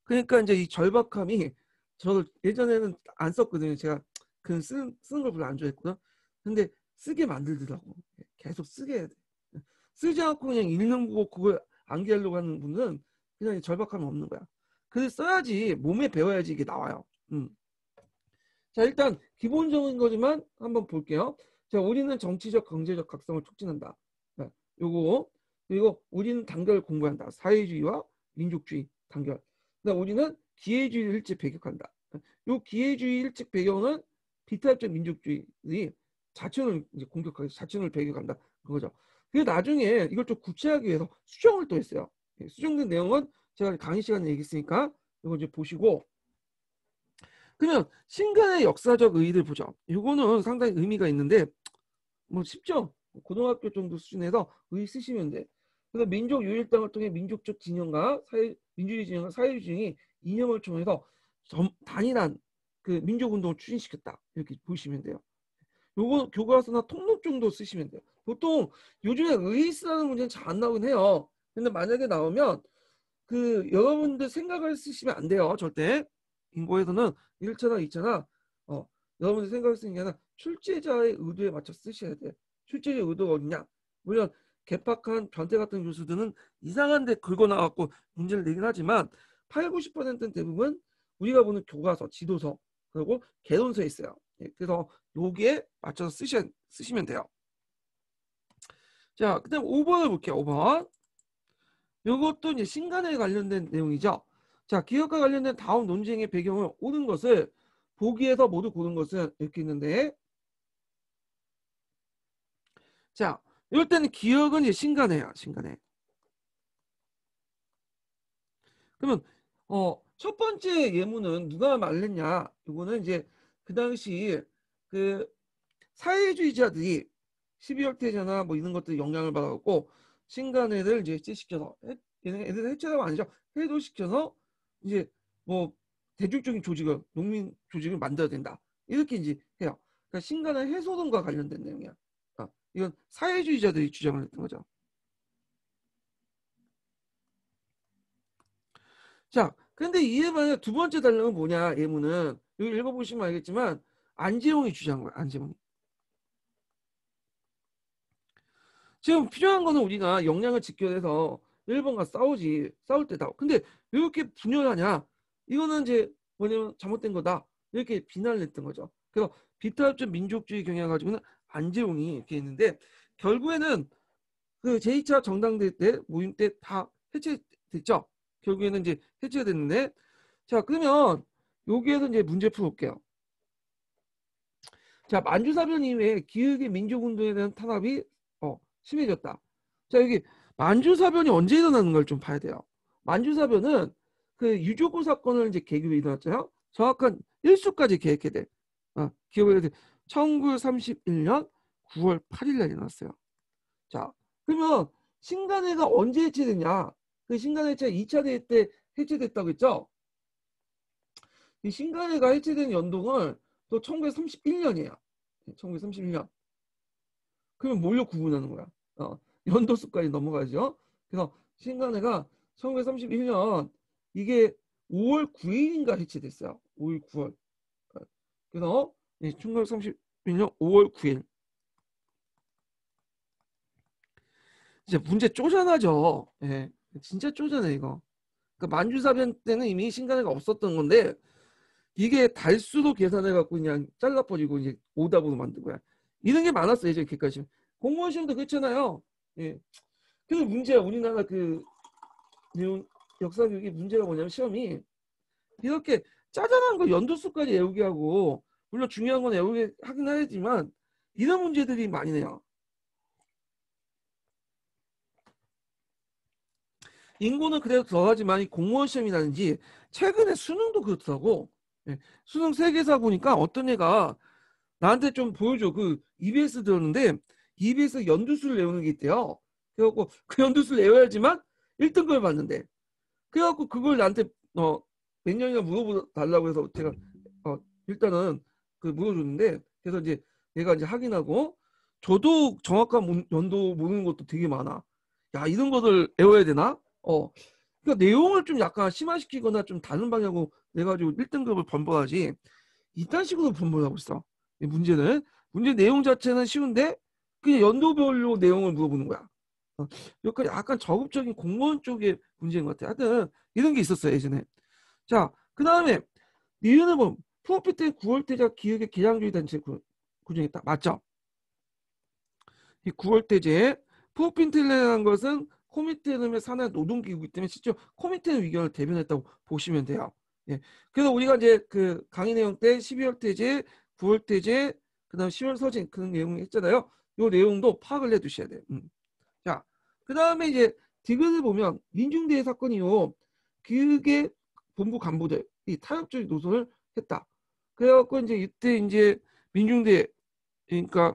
그러니까 이제 이 절박함이, 저를 예전에는 안 썼거든요. 제가 쓰는 걸 별로 안 좋아했거든. 근데 쓰게 만들더라고. 계속 쓰게 해야 돼. 쓰지 않고 그냥 읽는 거 그걸 암기하려고 하는 분은 그냥 절박함이 없는 거야. 그래서 써야지, 몸에 배워야지 이게 나와요. 자, 일단 기본적인 거지만 한번 볼게요. 자, 우리는 정치적, 경제적 각성을 촉진한다. 네, 요거. 그리고 우리는 단결을 공부한다. 사회주의와 민족주의 단결. 그다음 우리는 기회주의를 일찍 배격한다. 요 기회주의 일찍 배경은 비타입적 민족주의들이 자치원을 이제 공격하기, 자치원을 배격한다. 그거죠. 그리고 나중에 이걸 좀 구체하기 위해서 수정을 또 했어요. 수정된 내용은 제가 강의 시간에 얘기했으니까 이거 이제 보시고, 그러면 신간의 역사적 의의를 보죠. 이거는 상당히 의미가 있는데 뭐 쉽죠. 고등학교 정도 수준에서 의의 쓰시면 돼. 그래서 민족 유일당을 통해 민족적 진영과 민주주의 진영과 사회주의 이념을 통해서 단일한 그 민족운동을 추진시켰다. 이렇게 보시면 돼요. 요거 교과서나 통록 정도 쓰시면 돼요. 보통 요즘에 의의 쓰라는 문제는 잘 안 나오긴 해요. 근데 만약에 나오면 그 여러분들 생각을 쓰시면 안 돼요. 절대. 인고에서는 1차나 2차나 여러분들 생각을 쓰는 게 아니라 출제자의 의도에 맞춰 쓰셔야 돼. 출제자의 의도가 어디냐. 물론 개팍한 변태 같은 교수들은 이상한 데 긁어 나갖고 문제를 내긴 하지만 8, 90%는 대부분 우리가 보는 교과서, 지도서, 그리고 개론서에 있어요. 그래서 여기에 맞춰서 쓰시면 돼요. 자, 그다음 5번을 볼게요. 5번. 이것도 이제 신간에 관련된 내용이죠. 자, 기억과 관련된 다음 논쟁의 배경을 옳은 것을 보기에서 모두 고른 것은 이렇게 있는데, 자, 이럴 때는 기억은 이제 신간해요. 신간해. 그러면 첫 번째 예문은 누가 말했냐? 이거는 이제 그 당시 그 사회주의자들이 12월 태자나 뭐 이런 것들 영향을 받아갖고 신간회를 이제 해체시켜서, 얘들 해체가 아니죠. 해도시켜서 이제 뭐 대중적인 조직을, 농민 조직을 만들어야 된다. 이렇게 이제 해요. 그러니까 신간회 해소론과 관련된 내용이야. 이건 사회주의자들이 주장을 했던 거죠. 자, 근데 이에 반해 두 번째 달력은 뭐냐? 예문은 여기 읽어보시면 알겠지만 안재홍이 주장한 거야. 안재홍이. 지금 필요한 거는 우리가 역량을 직결해서 일본과 싸울 때다. 근데 왜 이렇게 분열하냐? 이거는 이제 뭐냐면 잘못된 거다. 이렇게 비난을 했던 거죠. 그래서 비타협적 민족주의 경향 가지고는 안재홍이 이렇게 했는데, 결국에는 그 제2차 정당대 때 모임 때 다 해체됐죠. 결국에는 이제 해체가 됐는데, 자, 그러면 여기에서 이제 문제 풀어볼게요. 자, 만주사변 이후에 기획의 민족운동에 대한 탄압이 심해졌다. 자, 여기 만주사변이 언제 일어나는 걸 좀 봐야 돼요. 만주사변은 그 유조고 사건을 이제 계기로 일어났잖아요. 정확한 일수까지 계획해야 돼. 기억을 해야 돼. 1931년 9월 8일 날 일어났어요. 자, 그러면 신간회가 언제 해체됐냐? 그 신간회체 2차 대회 때 해체됐다고 했죠. 이 신간회가 해체된 연도는 또 1931년이에요. 1931년. 그러면 뭘로 구분하는 거야? 연도수까지 넘어가죠. 그래서 신간회가 1931년 이게 5월 9일인가 해체됐어요. 5월 9월. 그래서 1931년 5월 9일. 이제 문제 쪼잔하죠. 예, 진짜 쪼잔해 이거. 그러니까 만주사변 때는 이미 신간회가 없었던 건데 이게 달수로 계산해갖고 그냥 잘라버리고 이제 오답으로 만든 거야. 이런 게 많았어요 예전에 개까지. 공무원 시험도 그렇잖아요. 예. 그래서 문제야 우리나라 그 내용 역사 교육의 문제가 뭐냐면 시험이 이렇게 짜잘한 거 연도수까지 외우게 하고 물론 중요한 건 외우게 하긴 하지만 이런 문제들이 많이 내요. 인고는 그래도 덜하지만 이 공무원 시험이라든지 최근에 수능도 그렇더라고. 예. 수능 세계사 보니까 어떤 애가 나한테 좀 보여줘. 그 EBS 들었는데 EBS 연두수를 외우는 게 있대요. 그래갖고 그 연두수를 외워야지만 1등급을 받는데. 그래갖고 그걸 나한테 몇 년이나 물어달라고 해서 제가 일단은 그 물어줬는데 그래서 이제 얘가 이제 확인하고 저도 정확한 연도 모르는 것도 되게 많아. 야 이런 것들 외워야 되나? 그러니까 내용을 좀 약간 심화시키거나 좀 다른 방향으로 내가지고 1등급을 번번하지 이딴 식으로 번번하고 있어. 이 문제 내용 자체는 쉬운데 그냥 연도별로 내용을 물어보는 거야. 여기까지 약간 저급적인 공무원 쪽의 문제인 것 같아. 하여튼 이런 게 있었어요 예전에. 자, 그 다음에 니은은 뭐 프로필 때 9월대자 기획의 개량주의 단체 구정했다. 맞죠? 이 9월대제 프로핀텔레라는 것은 코미테름의 산하 노동기구이기 때문에 실제 코미테름 의견을 대변했다고 보시면 돼요. 예. 그래서 우리가 이제 그 강의 내용 때 12월대제, 9월대제, 그다음 10월 서진 그런 내용 했잖아요. 이 내용도 파악을 해두셔야 돼요. 자, 그 다음에 이제 디귿을 보면 민중대회 사건 이후 교육의 본부 간부들 이 타협적 노선을 했다. 그래갖고 이제 이때 이제 민중대회 그러니까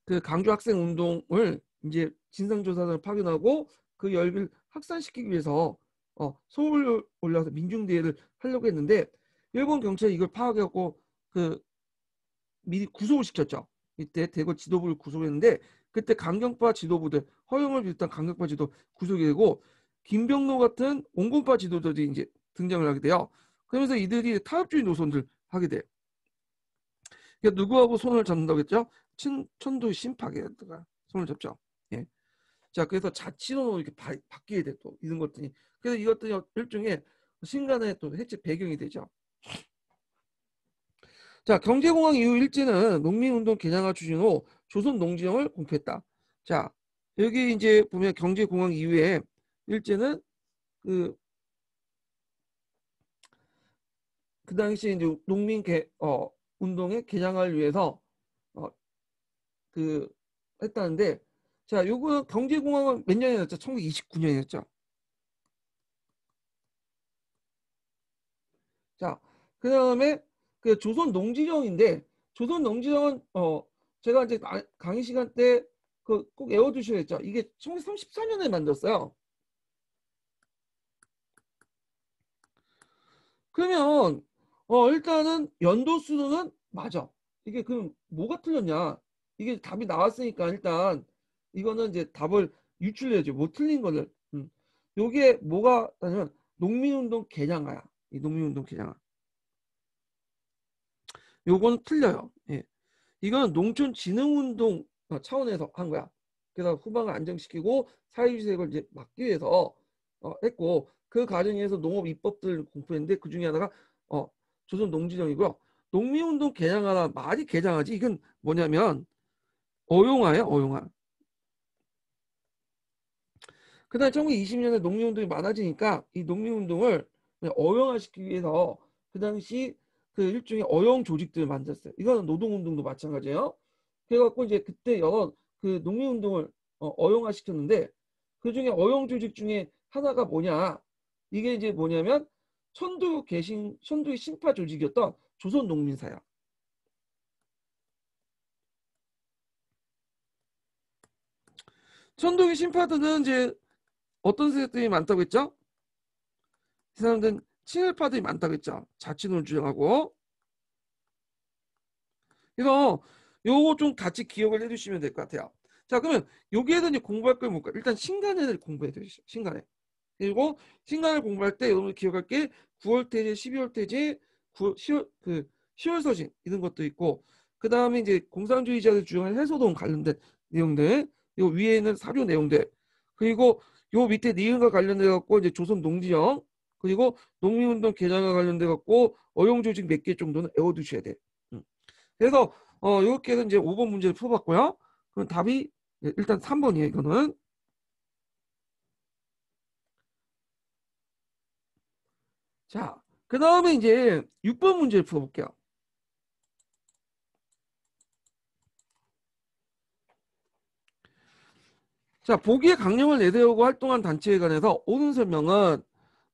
그 강주 학생 운동을 이제 진상조사를 파견하고 그 열기를 확산시키기 위해서 서울 올라와서 민중대회를 하려고 했는데 일본 경찰이 이걸 파악해갖고 그 미리 구속을 시켰죠. 이때 대거 지도부를 구속했는데 그때 강경파 지도부들 허영을 비롯한 강경파 지도 구속이 되고 김병로 같은 온건파 지도자들이 이제 등장을 하게 돼요. 그러면서 이들이 타협주의 노선들 하게 돼. 그러니까 누구하고 손을 잡는다고 했죠? 천도 심파계가 손을 잡죠. 예. 자, 그래서 자치론으로 이렇게 바뀌게 돼 또 이런 것들이. 그래서 이것들이 일종의 신간의 또 해체 배경이 되죠. 자, 경제공황 이후 일제는 농민운동 개량화 추진 후 조선농지령을 공표했다. 자, 여기 이제 보면 경제공황 이후에 일제는 그, 그 당시 이제 운동의 개량화를 위해서 어, 그 했다는데 자, 요거 경제공황은 몇 년이었죠? 1929년이었죠. 자, 그 다음에 그 조선 농지령인데 조선 농지령은 제가 이제 강의 시간 때 그 꼭 외워두셔야 했죠. 이게 1934년에 만들었어요. 그러면 일단은 연도수는 맞아. 이게 그럼 뭐가 틀렸냐? 이게 답이 나왔으니까 일단 이거는 이제 답을 유출해야죠. 뭐 틀린 거를. 요게 뭐가 아니면 농민운동 개량화야. 이 농민운동 개량화. 요건 틀려요. 예. 이거는 농촌진흥운동 차원에서 한 거야. 그래서 후방을 안정시키고 사회주택을 이제 막기 위해서 했고 그 과정에서 농업 입법들을 공표했는데 그 중에 하나가 조선 농지령이고요. 농민운동 개량하라 말이 개량하지 이건 뭐냐면 어용화예요. 어용화. 그다음 1920년에 농민운동이 많아지니까 이 농민운동을 어용화시키기 위해서 그 당시 그 일종의 어용 조직들을 만들었어요. 이거는 노동운동도 마찬가지예요. 그래갖고 이제 그때 여러 그 농민운동을 어용화시켰는데 그 중에 어용 조직 중에 하나가 뭐냐? 이게 이제 뭐냐면 천도의 신파 조직이었던 조선농민사야. 천도의 신파들은 이제 어떤 세력들이 많다고 했죠? 이 사람들은 친일파들이 많다고 했죠. 자치론을 주장하고. 그래서 요거 좀 같이 기억을 해두시면 될 것 같아요. 자, 그러면 여기에서 이제 공부할 걸 뭘까? 일단 신간을 공부해 두시죠. 신간에. 그리고 신간을 공부할 때 여러분들 기억할 게 9월 태제, 12월 태제, 10월 서신 이런 것도 있고, 그 다음에 이제 공산주의자들 주장한 해소동 관련된 내용들, 요 위에는 사료 내용들, 그리고 요 밑에 니은과 관련돼 갖고 이제 조선 농지령, 그리고 농민운동 개장과 관련돼 갖고 어용조직 몇 개 정도는 외워두셔야 돼. 그래서 이렇게 해서 이제 5번 문제를 풀어봤고요. 그럼 답이 일단 3번이에요. 이거는. 자, 그 다음에 이제 6번 문제를 풀어볼게요. 자, 보기에 강령을 내세우고 활동한 단체에 관해서 옳은 설명은,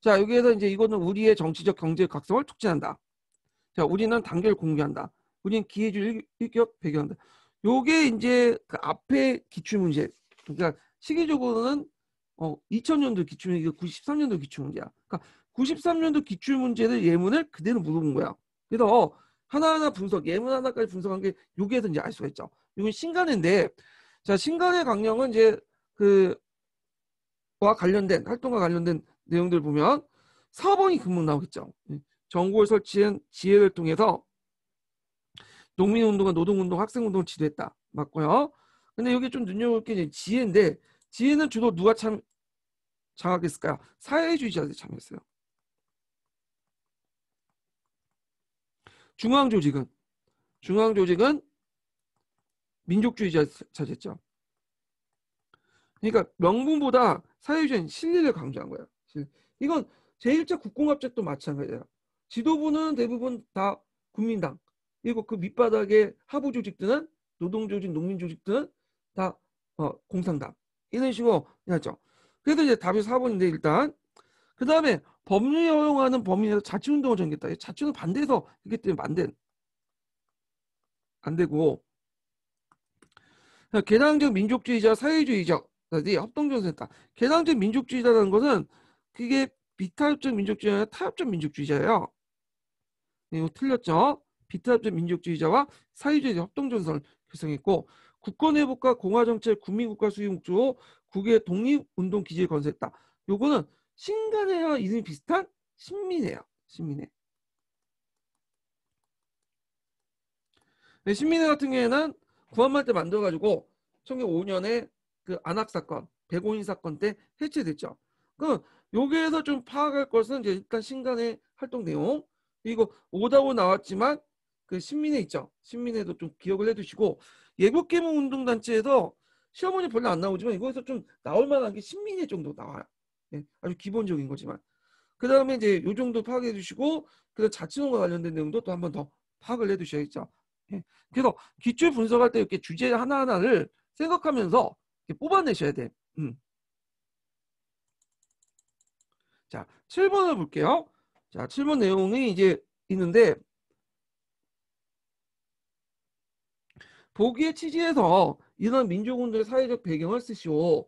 자, 여기에서 이제 이거는 우리의 정치적 경제적 각성을 촉진한다. 자, 우리는 단결 공유한다. 우리는 기회주의 일격 배경한다. 요게 이제 그 앞에 기출문제. 그러니까 시기적으로는 2000년도 기출문제, 93년도 기출문제야. 그러니까 93년도 기출문제를 예문을 그대로 물어본 거야. 그래서 하나하나 분석, 예문 하나까지 분석한 게 여기에서 이제 알 수가 있죠. 이건 신간인데, 자, 신간의 강령은 이제 와 관련된 활동과 관련된 내용들 보면 4번이 금방 나오겠죠. 정부를 설치한 지혜를 통해서 농민운동과 노동운동, 학생운동을 지도했다. 맞고요. 근데 여기 좀 눈여볼 게 이제 지혜인데, 지혜는 주로 누가 장악했을까요? 사회주의자들이 참여했어요. 중앙조직은 민족주의자 차지했죠. 그러니까 명분보다 사회주의는 실리를 강조한 거예요. 이건 제1차 국공합작도 마찬가지예요. 지도부는 대부분 다 국민당, 그리고 그 밑바닥의 하부 조직들은 노동조직, 농민조직들은 다 공산당. 이런 식으로 해야죠. 그래서 이제 답이 4번인데 일단 그 다음에 법률이 허용하는 범위에서 자치운동을 전개했다. 자치운동 반대해서 그렇기 때문에 안 되고, 개량적 민족주의자, 사회주의자들이 협동조선했다. 개량적 민족주의자라는 것은 그게 비타협적 민족주의자 아니라 타협적 민족주의자예요. 이거 틀렸죠? 비타협적 민족주의자와 사회주의자 협동조선을 결성했고, 국권회복과 공화정책, 국민국가 수립 목적으로 국외 독립운동 기지를 건설했다. 요거는 신간회와 이름이 비슷한 신민회야. 신민회. 신민회 같은 경우에는 구한말 때 만들어가지고 1905년에 그 안학사건, 백오인 사건 때 해체됐죠. 그럼 여기에서 좀 파악할 것은 이제 일단 신간의 활동 내용, 그리고 오다고 나왔지만 그 신민회 있죠. 신민회도 좀 기억을 해두시고, 예국개몽운동단체에서 시어머니 별로 안 나오지만 이거에서 좀 나올 만한 게 신민회 정도 나와요. 네, 아주 기본적인 거지만. 그 다음에 이제 요 정도 파악해 주시고, 그다음 자치론과 관련된 내용도 또 한 번 더 파악을 해 두셔야겠죠. 예. 그래서 기출 분석할 때 이렇게 주제 하나하나를 생각하면서 이렇게 뽑아내셔야 돼. 자, 7번을 볼게요. 자, 7번 내용이 이제 있는데, 보기의 취지에서 이런 민족운동의 사회적 배경을 쓰시오.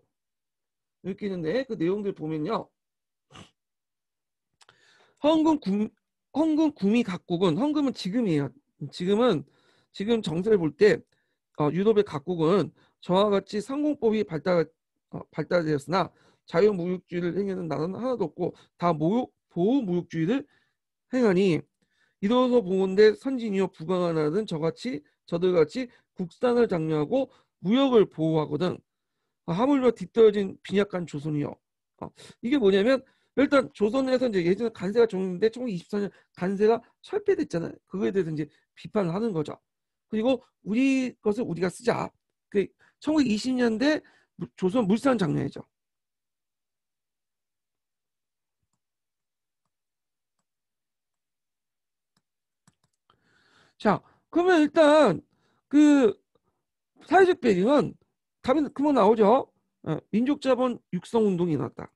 이렇게 있는데, 그 내용들 보면요. 헌금 구미 각국은, 헌금은 지금이에요. 지금 정세를 볼 때 유럽의 각국은 저와 같이 상공법이 발달되었으나 자유무역주의를 행하는 나라는 하나도 없고 다 보호무역주의를 행하니, 이로서 보건대 선진이요 부강한 나라는 저들같이 국산을 장려하고 무역을 보호하거든. 하물며 뒤떨어진 빈약한 조선이요. 이게 뭐냐면, 일단 조선에서 이제 예전에 간세가 종했는데 1924년 간세가 철폐됐잖아요. 그거에 대해서 이제 비판을 하는 거죠. 그리고 우리 것을 우리가 쓰자. 그 1920년대 조선 물산 장려회죠. 자, 그러면 일단 그 사회적 배경은 답이 금방 나오죠. 민족자본 육성운동이 났다.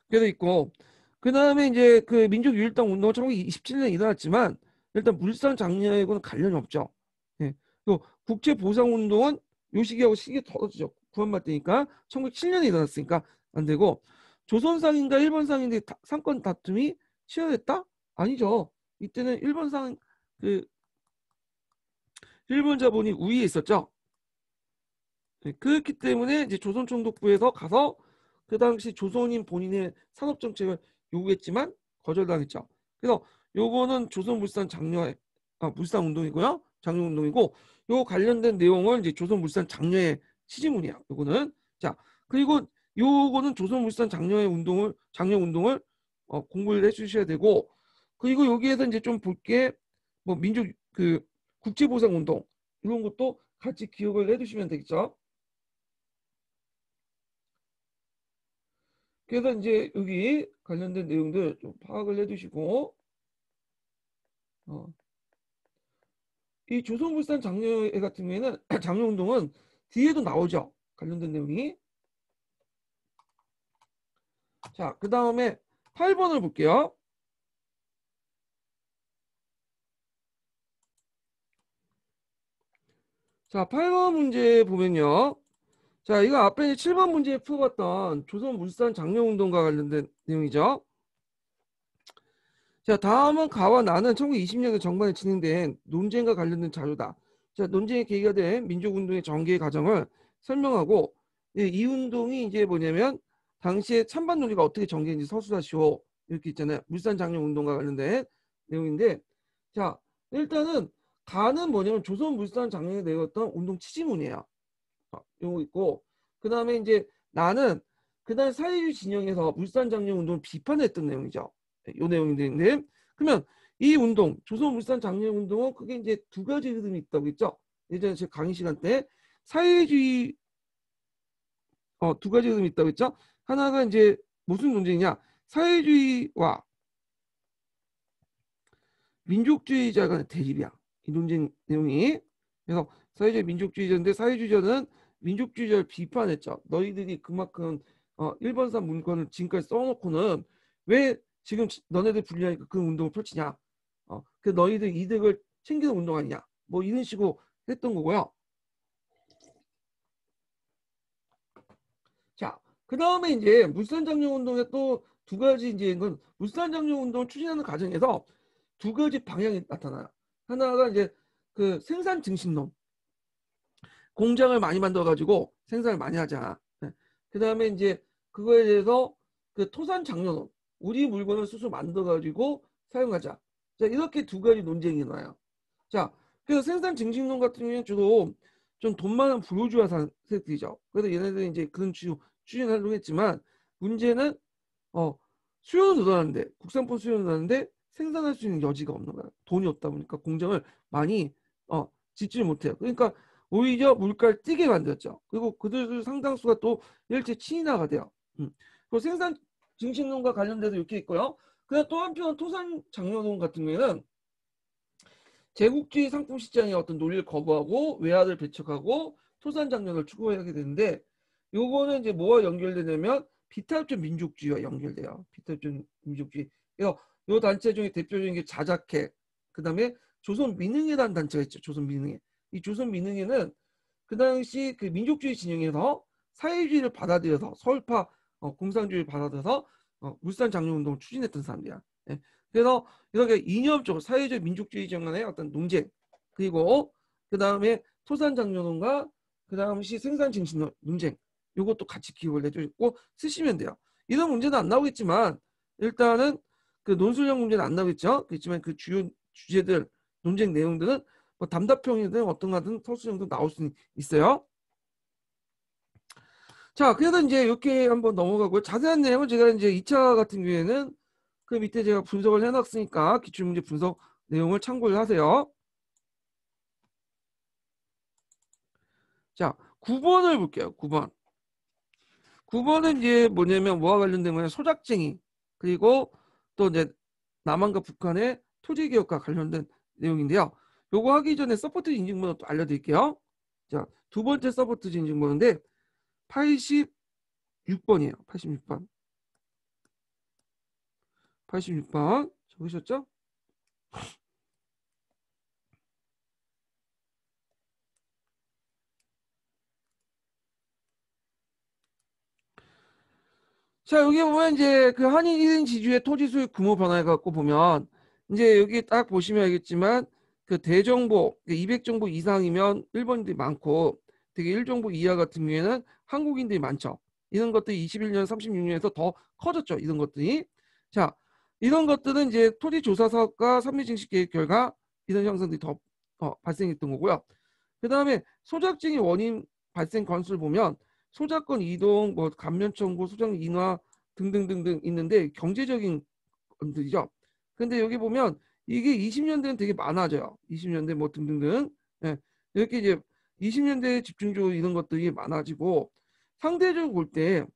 그래도 있고, 그 다음에 이제 그 민족유일당 운동은 1927년에 일어났지만 일단 물산 장려하고는 관련이 없죠. 예. 또 국제보상운동은 요 시기하고 시기가 더어지죠. 구한말 때니까 1907년에 일어났으니까 안 되고, 조선상인가 일본상인데 상권 다툼이 치열했다? 아니죠. 이때는 일본상 그 일본 자본이 우위에 있었죠. 네, 그렇기 때문에 이제 조선총독부에서 가서 그 당시 조선인 본인의 산업 정책을 요구했지만 거절당했죠. 그래서 요거는 조선물산 장려 물산 운동이고요. 장려 운동이고 요 관련된 내용을 이제 조선물산 장려의 시지문이야. 요거는 자 그리고 요거는 조선물산 장려 운동을 공부를 해주셔야 되고 그리고 여기에서 이제 좀 볼 게 뭐 민족 그 국제보상 운동 이런 것도 같이 기억을 해두시면 되겠죠. 그래서 이제 여기 관련된 내용들 좀 파악을 해두시고 어, 이 조선물산 장려회 같은 경우에는 장려운동은 뒤에도 나오죠. 관련된 내용이. 자, 그 다음에 8번을 볼게요. 자, 8번 문제 보면요. 자, 이거 앞에 7번 문제에 풀어봤던 조선물산 장려운동과 관련된 내용이죠. 자, 다음은 가와 나는 1920년대 정반에 진행된 논쟁과 관련된 자료다. 자, 논쟁의 계기가 된 민족운동의 전개 과정을 설명하고 이 운동이 이제 뭐냐면 당시에 찬반 논리가 어떻게 전개했는지 서술하시오. 이렇게 있잖아요. 물산 장려 운동과 관련된 내용인데 자, 일단은 가는 뭐냐면 조선 물산 장려에 내었던 운동 취지문이에요. 요거 있고 그다음에 이제 나는 그다음 사회주의 진영에서 물산장려 운동을 비판했던 내용이죠. 요 내용인데 그러면 이 운동 조선 물산 장려 운동은 그게 이제 두 가지 흐름이 있다고 했죠. 예전에 제 강의 시간 때 사회주의 두 가지 흐름이 있다고 했죠. 하나가 이제 무슨 논쟁이냐 사회주의와 민족주의자 간의 대립이야. 이 논쟁 내용이. 그래서 사회주의 민족주의자인데 사회주의자는 민족주의자를 비판했죠. 너희들이 그만큼 일본산 문건을 지금까지 써놓고는 왜 지금 너네들 불리하니까 그 운동을 펼치냐. 그 너희들 이득을 챙기는 운동 아니냐. 뭐 이런 식으로 했던 거고요. 자, 그 다음에 이제 물산장려 운동의 또 두 가지 이제 이건 물산장려 운동을 추진하는 과정에서 두 가지 방향이 나타나요. 하나가 이제 그 생산 증식론 공장을 많이 만들어 가지고 생산을 많이 하자. 네. 그다음에 이제 그거에 대해서 그 토산 장려론 우리 물건을 스스로 만들어 가지고 사용하자. 자, 이렇게 두 가지 논쟁이 나요. 자, 그래서 생산 증식론 같은 경우에는 주로 좀 돈 많은 불우주화 세력들이죠. 그래서 얘네들이 이제 그런 추진하려고 했지만 문제는 어 수요는 늘어나는데 국산품 수요는 늘어나는데 생산할 수 있는 여지가 없는 거야. 돈이 없다 보니까 공장을 많이 짓지 못해요. 그러니까 오히려 물가를 뛰게 만들었죠. 그리고 그들 상당수가 또 일제 친인화가 돼요. 그리고 생산 증식론과 관련돼서 이렇게 있고요. 그다음 또 한편 토산 장려론 같은 경우에는 제국주의 상품 시장의 어떤 논리를 거부하고 외화를 배척하고 토산 장려를 추구하게 되는데 요거는 이제 뭐와 연결되냐면 비타협적 민족주의와 연결돼요. 비타협적 민족주의. 그래서 요 단체 중에 대표적인 게 자작회, 그다음에 조선민흥회라는 단체가 있죠. 조선민흥회. 이 조선민흥회는 그 당시 그 민족주의 진영에서 사회주의를 받아들여서 서울파 공산주의를 받아들여서 물산 장려 운동을 추진했던 사람들이야. 예. 그래서 이렇게 이념적으로 사회주의 민족주의 정간의 어떤 논쟁 그리고 그 다음에 토산장려론과 그 당시 생산증신 논쟁 이것도 같이 기억을 해주고 쓰시면 돼요. 이런 문제는 안 나오겠지만 일단은 그 논술형 문제는 안 나오겠죠. 그렇지만 그 주요 주제들 논쟁 내용들은 뭐 담답형이든 어떤 거든 서술형도 나올 수 있어요. 자, 그래서 이제 이렇게 한번 넘어가고요. 자세한 내용은 제가 이제 2차 같은 경우에는 그 밑에 제가 분석을 해놨으니까 기출문제 분석 내용을 참고를 하세요. 자, 9번을 볼게요. 9번. 9번은 이제 뭐냐면 뭐와 관련된 거냐 소작쟁이 그리고 또 이제 남한과 북한의 토지 개혁과 관련된 내용인데요. 요거 하기 전에 서포트 인증번호 또 알려드릴게요. 자, 두 번째 서포트 인증번호인데 86번이에요. 86번. 86번 적으셨죠? 자, 여기 보면 이제 그 한인 1인 지주의 토지 수익 규모 변화해 갖고 보면 이제 여기 딱 보시면 알겠지만 그 대정보 200정보 이상이면 일본인들이 많고 되게 1정보 이하 같은 경우에는 한국인들이 많죠. 이런 것들이 21년 36년에서 더 커졌죠. 이런 것들이. 자, 이런 것들은 이제 토지 조사 사업과 삼미증식 계획 결과 이런 현상들이 더 발생했던 거고요. 그 다음에 소작증의 원인 발생 건수를 보면 소작권 이동, 뭐 감면 청구, 소장 인하 등등등등 있는데 경제적인 것들이죠. 근데 여기 보면 이게 20년대는 되게 많아져요. 20년대 뭐 등등등. 예. 이렇게 이제 20년대 집중적으로 이런 것들이 많아지고 상대적으로 볼 때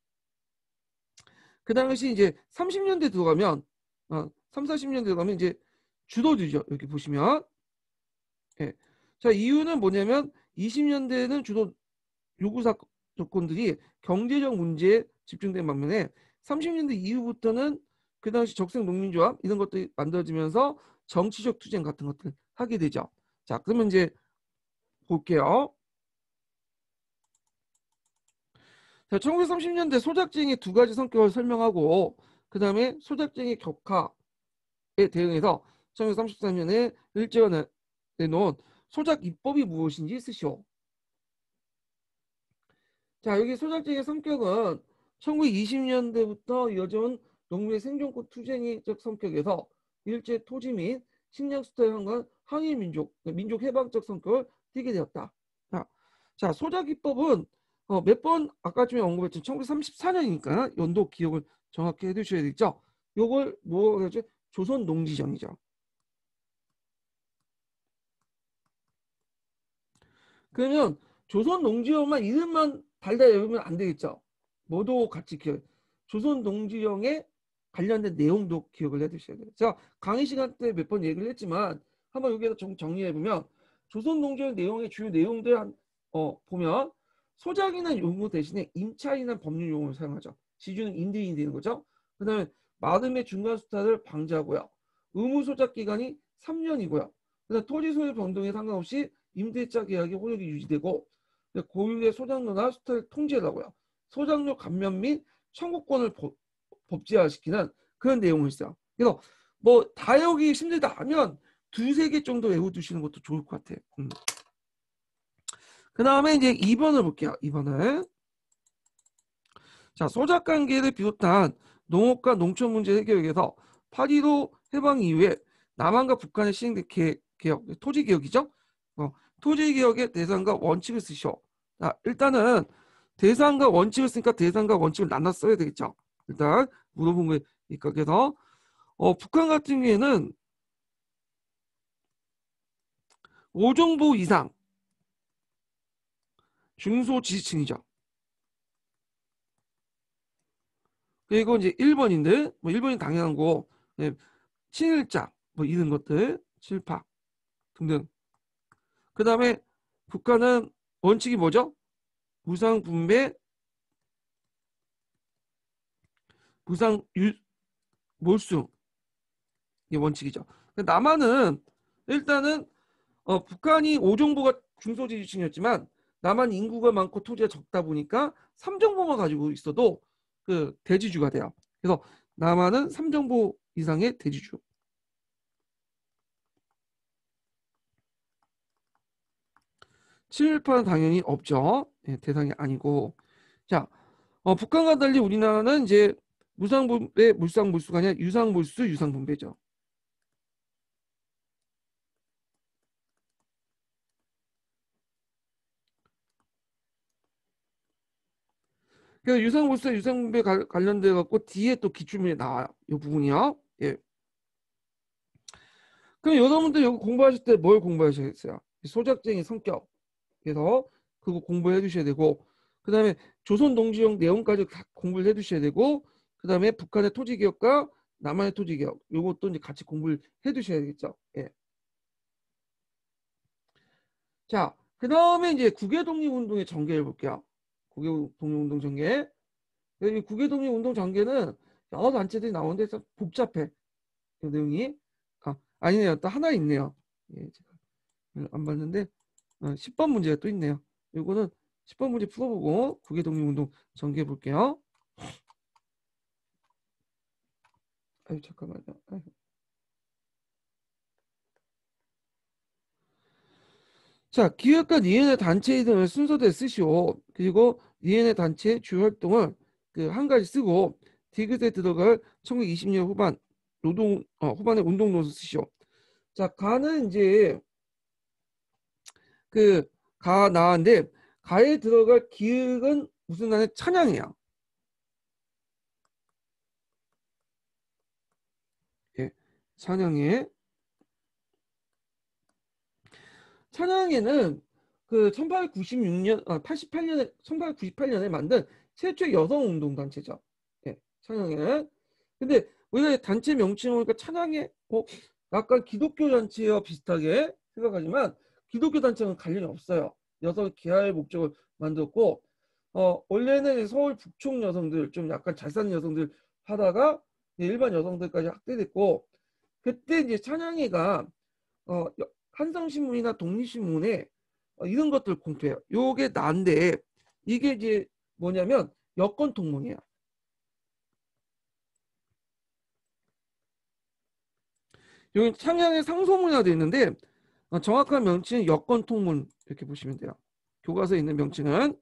그 당시 이제 30년대 들어가면 3, 40년대 들어가면 이제 줄어들죠. 이렇게 보시면. 예. 자, 이유는 뭐냐면 20년대는 주로 요구 조건들이 경제적 문제에 집중된 반면에 30년대 이후부터는 그 당시 적색 농민조합 이런 것들이 만들어지면서 정치적 투쟁 같은 것들 하게 되죠. 자, 그러면 이제 볼게요. 자, 1930년대 소작쟁의 두 가지 성격을 설명하고 그 다음에 소작쟁의 격화에 대응해서 1933년에 일제가 내놓은 소작 입법이 무엇인지 쓰시오. 자, 여기 소작쟁의 성격은 1920년대부터 이어져온 농민의 생존권 투쟁의적 성격에서 일제 토지 및 식량 수탈에 한간 항일 민족 해방적 성격을 띠게 되었다. 자, 소작입법은 몇 번 아까쯤에 언급했던 1934년이니까 연도 기억을 정확히 해두셔야 되겠죠. 요걸 뭐라고 하죠? 조선 농지정이죠. 그러면 조선 농지영만 이름만 달달 외우면 안 되겠죠. 뭐도 같이 기억. 조선 농지영에 관련된 내용도 기억을 해두셔야 돼요. 제가 강의 시간 때 몇 번 얘기를 했지만 한번 여기에서 정리해 보면 조선 농지영 내용의 주요 내용들 보면 소작이나 용어 대신에 임차인이나 법률 용어를 사용하죠. 지주는 임대인이 되는 거죠. 그다음에 마름의 중간 수탈을 방지하고요. 의무 소작 기간이 3년이고요. 그다음 토지 소유 변동에 상관없이 임대차 계약의 효력이 유지되고 고유의 소장료나 수탈 통제를 하고요. 소장료 감면 및 청구권을 법제화시키는 그런 내용을 있어요. 그래서 뭐 다 외우기 힘들다 하면 두세 개 정도 외워두시는 것도 좋을 것 같아요. 그 다음에 이제 2번을 볼게요. 2번을. 자, 소작관계를 비롯한 농업과 농촌 문제 해결에서 8.15 해방 이후에 남한과 북한에 시행된 개혁, 토지개혁이죠. 토지개혁의 대상과 원칙을 쓰시오. 자, 일단은 대상과 원칙을 쓰니까 대상과 원칙을 나눠 써야 되겠죠. 일단 물어본 거에 입각해서 북한 같은 경우에는 5정보 이상 중소지지층이죠. 그리고 이제 1번인데 뭐 1번이 당연한 거 친일자 뭐 이런 것들 친일파 등등. 그 다음에 국가는 원칙이 뭐죠? 무상분배 무상 몰수 이게 원칙이죠. 남한은 일단은 북한이 5정보가 중소지주층이었지만 남한 인구가 많고 토지가 적다 보니까 3정보만 가지고 있어도 그 대지주가 돼요. 그래서 남한은 3정보 이상의 대지주. 친일파는 당연히 없죠. 네, 대상이 아니고. 자, 북한과 달리 우리나라는 이제 무상분배, 물상물수가 아니라 유상물수, 유상분배죠. 그래서 유상물수, 유상분배 관련돼 갖고 뒤에 또 기출문제 나와요. 이 부분이요. 예. 그럼 여러분들 여기 공부하실 때 뭘 공부하셔야겠어요? 소작쟁이 성격. 그래서 그거 공부해 두셔야 되고, 그 다음에 조선 동지영 내용까지 다 공부를 해 두셔야 되고, 그 다음에 북한의 토지개혁과 남한의 토지개혁, 요것도 이제 같이 공부를 해 두셔야 되겠죠. 예. 자, 그 다음에 이제 국외독립운동의 전개를 볼게요. 국외독립운동 전개. 이 국외독립운동 전개는 여러 단체들이 나오는데 좀 복잡해. 이 내용이. 아니네요. 또 하나 있네요. 예, 제가 안 봤는데 10번 문제가 또 있네요. 이거는 10번 문제 풀어보고 국외독립운동 전개해 볼게요. 아유, 잠깐만요. 아유. 자, 기획과 니은의 단체 이름을 순서대로 쓰시오. 그리고 니은의 단체의 주요 활동을 그 한 가지 쓰고 디귿에 들어갈 1920년 후반 후반의 운동 노선 쓰시오. 자, 가는 이제 그 가 나인데 가에 들어갈 기획은 무슨 단의 찬양이야. 예, 찬양에는 그 1896년, 88년에 1898년에 만든 최초의 여성 운동 단체죠. 예, 찬양에는. 근데 우리가 단체 명칭을 보니까 찬양에 약간 기독교 단체와 비슷하게 생각하지만 기독교 단체는 관련이 없어요. 여성 계할 목적을 만들었고 원래는 서울 북촌 여성들 좀 약간 잘 사는 여성들 하다가 일반 여성들까지 확대됐고 그때 이제 찬양회가 한성신문이나 독립신문에 이런 것들 공표해요. 요게 난데 이게 이제 뭐냐면 여권 통문이에요. 여기 창량의 상소문이라 되어 있는데 정확한 명칭은 여권 통문 이렇게 보시면 돼요. 교과서에 있는 명칭은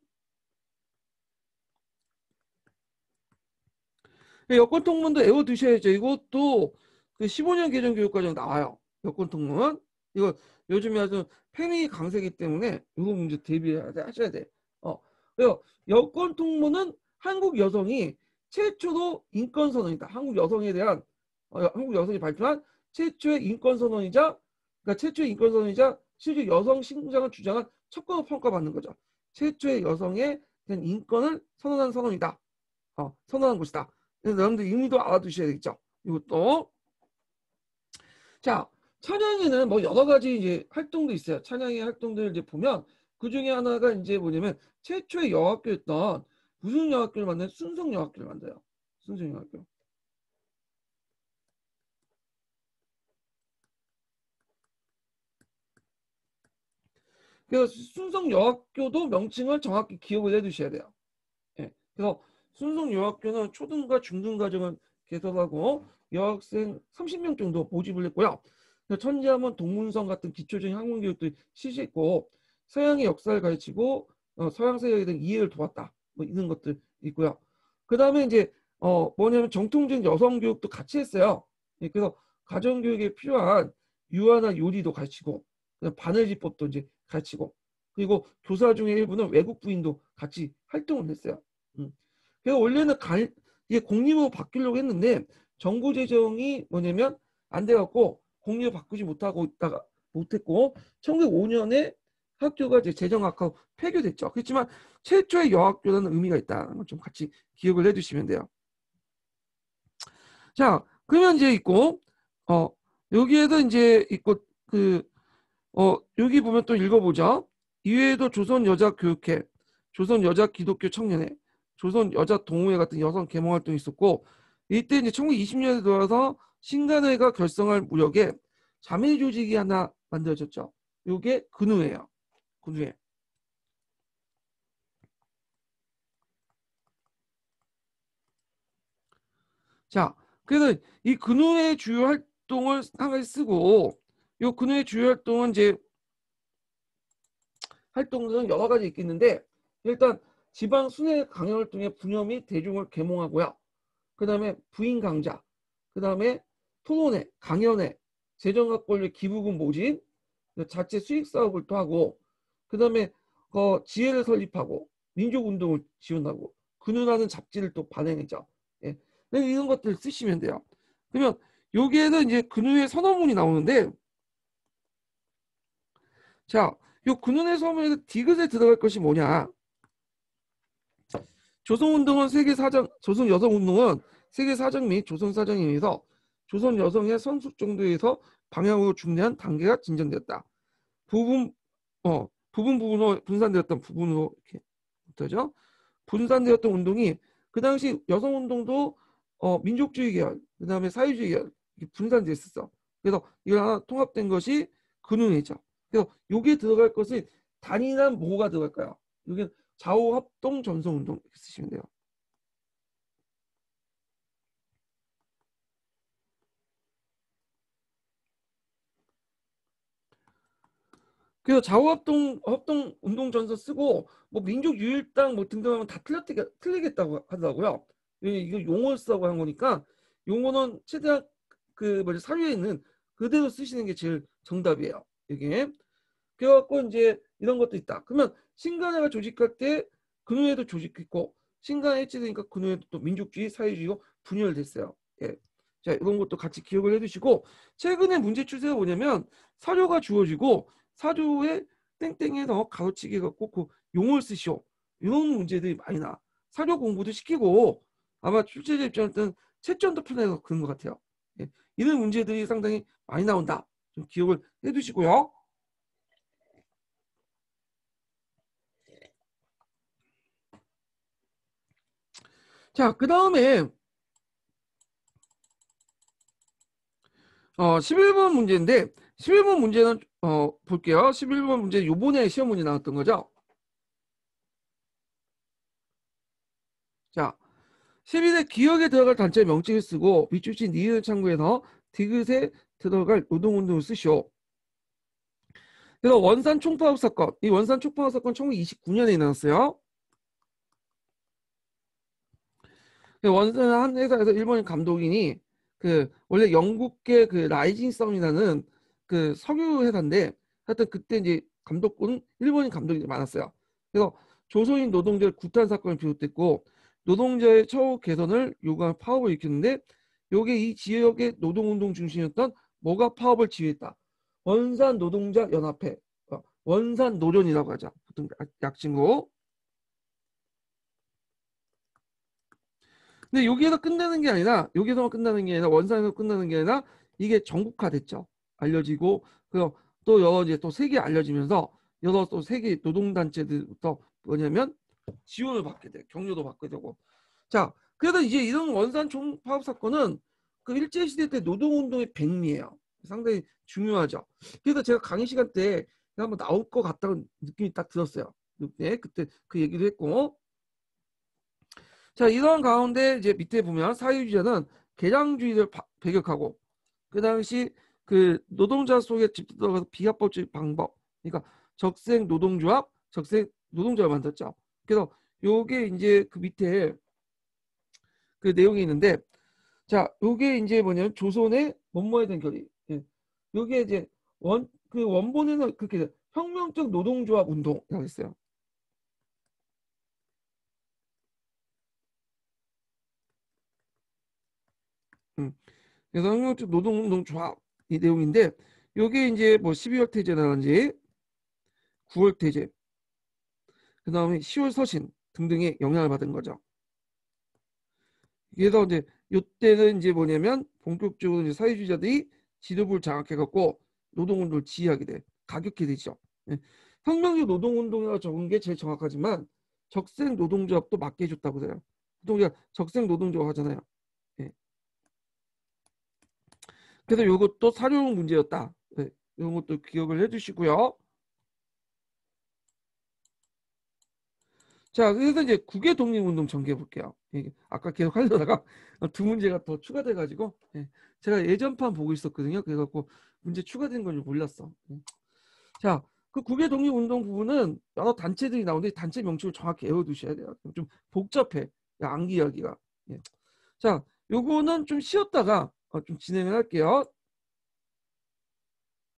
여권 통문도 외워두셔야죠. 이것도 그 15년 개정 교육과정 나와요. 여권 통문 이거 요즘에 아주 팬이 강세기 때문에 이거 문제 대비하셔야 돼. 그래서 여권 통문은 한국 여성이 최초로 인권 선언이다. 한국 여성에 대한 한국 여성이 발표한 최초의 인권 선언이자 그러니까 최초의 인권 선언이자 실제 여성 신장을 주장한 척과로 평가받는 거죠. 최초의 여성에 대한 인권을 선언한 선언이다. 선언한 것이다. 그래서 여러분들 의미도 알아두셔야 되겠죠. 이것도. 자, 찬양에는 뭐 여러 가지 이제 활동도 있어요. 찬양의 활동들을 이제 보면 그 중에 하나가 이제 뭐냐면 최초의 여학교였던 무슨 여학교를 만드는 순성 여학교를 만들어요. 순성 여학교. 그래서 순성 여학교도 명칭을 정확히 기억을 해두셔야 돼요. 예. 그래서 순성 여학교는 초등과 중등 과정을 개설하고 여학생 30명 정도 모집을 했고요. 천지하면 동문성 같은 기초적인 학문 교육도 실시했고 서양의 역사를 가르치고 서양 세계에 대한 이해를 도왔다. 뭐 이런 것들 있고요. 그 다음에 이제 뭐냐면 정통적인 여성 교육도 같이 했어요. 예, 그래서 가정 교육에 필요한 유아나 요리도 가르치고 바느질법도 이제 가르치고 그리고 교사 중에 일부는 외국 부인도 같이 활동을 했어요. 그래서 원래는 이게 공립으로 바뀌려고 했는데 정부 재정이 뭐냐면 안 돼갖고 공립을 바꾸지 못하고 있다가 못했고 1905년에 학교가 이제 재정학하고 폐교됐죠. 그렇지만 최초의 여학교라는 의미가 있다는 걸 좀 같이 기억을 해두시면 돼요. 자, 그러면 이제 있고 여기에도 이제 있고 여기 보면 또 읽어보자. 이외에도 조선 여자 교육회, 조선 여자 기독교 청년회, 조선 여자 동호회 같은 여성 계몽 활동이 있었고 이때 이제 1920년에 들어와서 신간회가 결성할 무렵에 자매 조직이 하나 만들어졌죠. 이게 근우회예요. 근우회. 자, 그래서 이 근우회 주요 활동을 한 가지 쓰고 이 근우회 주요 활동은 이제 활동들은 여러 가지 있겠는데 일단 지방 순회 강연을 통해 분녀 및 대중을 계몽하고요. 그 다음에 부인 강좌, 그 다음에 토론회, 강연회, 재정학 권리 기부금 모집, 자체 수익 사업을 또 하고, 그 다음에 지혜를 설립하고 민족운동을 지원하고 근훈하는 잡지를 또 발행했죠. 예. 이런 것들 쓰시면 돼요. 그러면 여기에는 이제 근훈의 선언문이 나오는데, 자, 요 근훈의 선언문에서 디귿에 들어갈 것이 뭐냐? 조선운동은 세계 사정, 조선 여성운동은 세계 사정 및 조선 사정에 의해서 조선 여성의 선수 정도에서 방향으로 중대한 단계가 진전되었다. 부분 부분으로 분산되었던 부분으로 이렇게 어떠죠? 분산되었던 운동이 그 당시 여성운동도 민족주의 계열, 그 다음에 사회주의 계열 이렇게 분산되어 있었어. 그래서 이거 하나 통합된 것이 근운이죠. 그래서 여기에 들어갈 것은 단위란 뭐가 들어갈까요? 여기 좌우합동 전성운동 이렇게 쓰시면 돼요. 그래서 좌우합동 운동 전서 쓰고 뭐 민족유일당 뭐 등등하면 다 틀리겠다고 하더라고요. 이거 용어 쓰라고 한 거니까 용어는 최대한 그 뭐지 사료에 있는 그대로 쓰시는 게 제일 정답이에요. 이게 그래갖고 이제 이런 것도 있다. 그러면 신간회가 조직할 때 근후에도 조직했고 신간회 해체되니까 근후에도 또 민족주의, 사회주의가 분열됐어요. 예. 자 이런 것도 같이 기억을 해두시고 최근에 문제 추세가 뭐냐면 사료가 주어지고 사료에 땡땡해서 가로치기 갖고 그 용어를 쓰시오. 이런 문제들이 많이 나. 사료 공부도 시키고 아마 출제자 입장에서는 채점도 편해서 그런 것 같아요. 예. 이런 문제들이 상당히 많이 나온다. 좀 기억을 해두시고요. 자, 그 다음에 11번 문제인데 11번 문제는 볼게요. 11번 문제 요번에 시험 문제 나왔던 거죠. 자, 12대 기억에 들어갈 단체 명칭을 쓰고 밑줄친 니을 창구에서 디귿에 들어갈 노동운동을 쓰시오. 그래서 원산 총파업 사건, 이 원산 총파업 사건 1929년에 일어났어요. 원산 한 회사에서 일본인 감독인이 그 원래 영국계 그 라이징 썬이라는 그 석유 회사인데 하여튼 그때 이제 감독은 일본인 감독이 많았어요. 그래서 조선인 노동자를 구타한 사건이 비롯됐고 노동자의 처우 개선을 요구한 파업을 일으켰는데 요게 이 지역의 노동운동 중심이었던 뭐가 파업을 지휘했다. 원산 노동자 연합회, 원산 노련이라고 하죠. 보통 약칭으로. 근데 여기에서 끝나는 게 아니라 여기서만 끝나는 게 아니라 원산에서 끝나는 게 아니라 이게 전국화됐죠. 알려지고 또 여러 이제 또 세계 알려지면서 여러 또 세계 노동단체들부터 뭐냐면 지원을 받게 돼, 격려도 받게 되고. 자, 그래서 이제 이런 원산 총파업 사건은 그 일제 시대 때 노동운동의 백미예요. 상당히 중요하죠. 그래서 제가 강의 시간 때 한번 나올 것 같다는 느낌이 딱 들었어요. 네, 그때 그 얘기도 했고. 자, 이런 가운데 이제 밑에 보면 사회주의자는 계량주의를 배격하고 그 당시 그 노동자 속에 집들어가서 비합법적 방법, 그러니까 적색 노동조합, 적색 노동조합을 만들었죠. 그래서 요게 이제 그 밑에 그 내용이 있는데, 자, 요게 이제 뭐냐면 조선의 뭐뭐에 대한 결의. 예. 요게 이제 그 원본에는 그렇게 돼. 혁명적 노동조합 운동이라고 했어요. 음. 그래서 혁명적 노동운동 조합 이 내용인데 요게 이제 뭐 12월 태제라든지 9월 태제 그 다음에 10월 서신 등등의 영향을 받은 거죠. 그래서 이제 요때는 이제 뭐냐면 본격적으로 이제 사회주의자들이 지도부를 장악해갖고 노동운동을 지휘하게 돼. 가격해 되죠. 예. 혁명적 노동운동이라고 적은 게 제일 정확하지만 적색 노동조합도 맞게 해줬다고 해요. 보통 우리가 적색 노동조합 하잖아요. 예. 그래서 이것도 사료용 문제였다. 네, 이런 것도 기억을 해주시고요. 자, 그래서 이제 국외 독립운동 전개해 볼게요. 아까 계속 하려다가 두 문제가 더 추가돼가지고 제가 예전판 보고 있었거든요. 그래갖고 문제 추가된 걸 몰랐어. 자, 그 국외 독립운동 부분은 여러 단체들이 나오는데 단체 명칭을 정확히 외워두셔야 돼요. 좀 복잡해. 암기하기가. 자, 요거는 좀 쉬었다가 좀 진행을 할게요.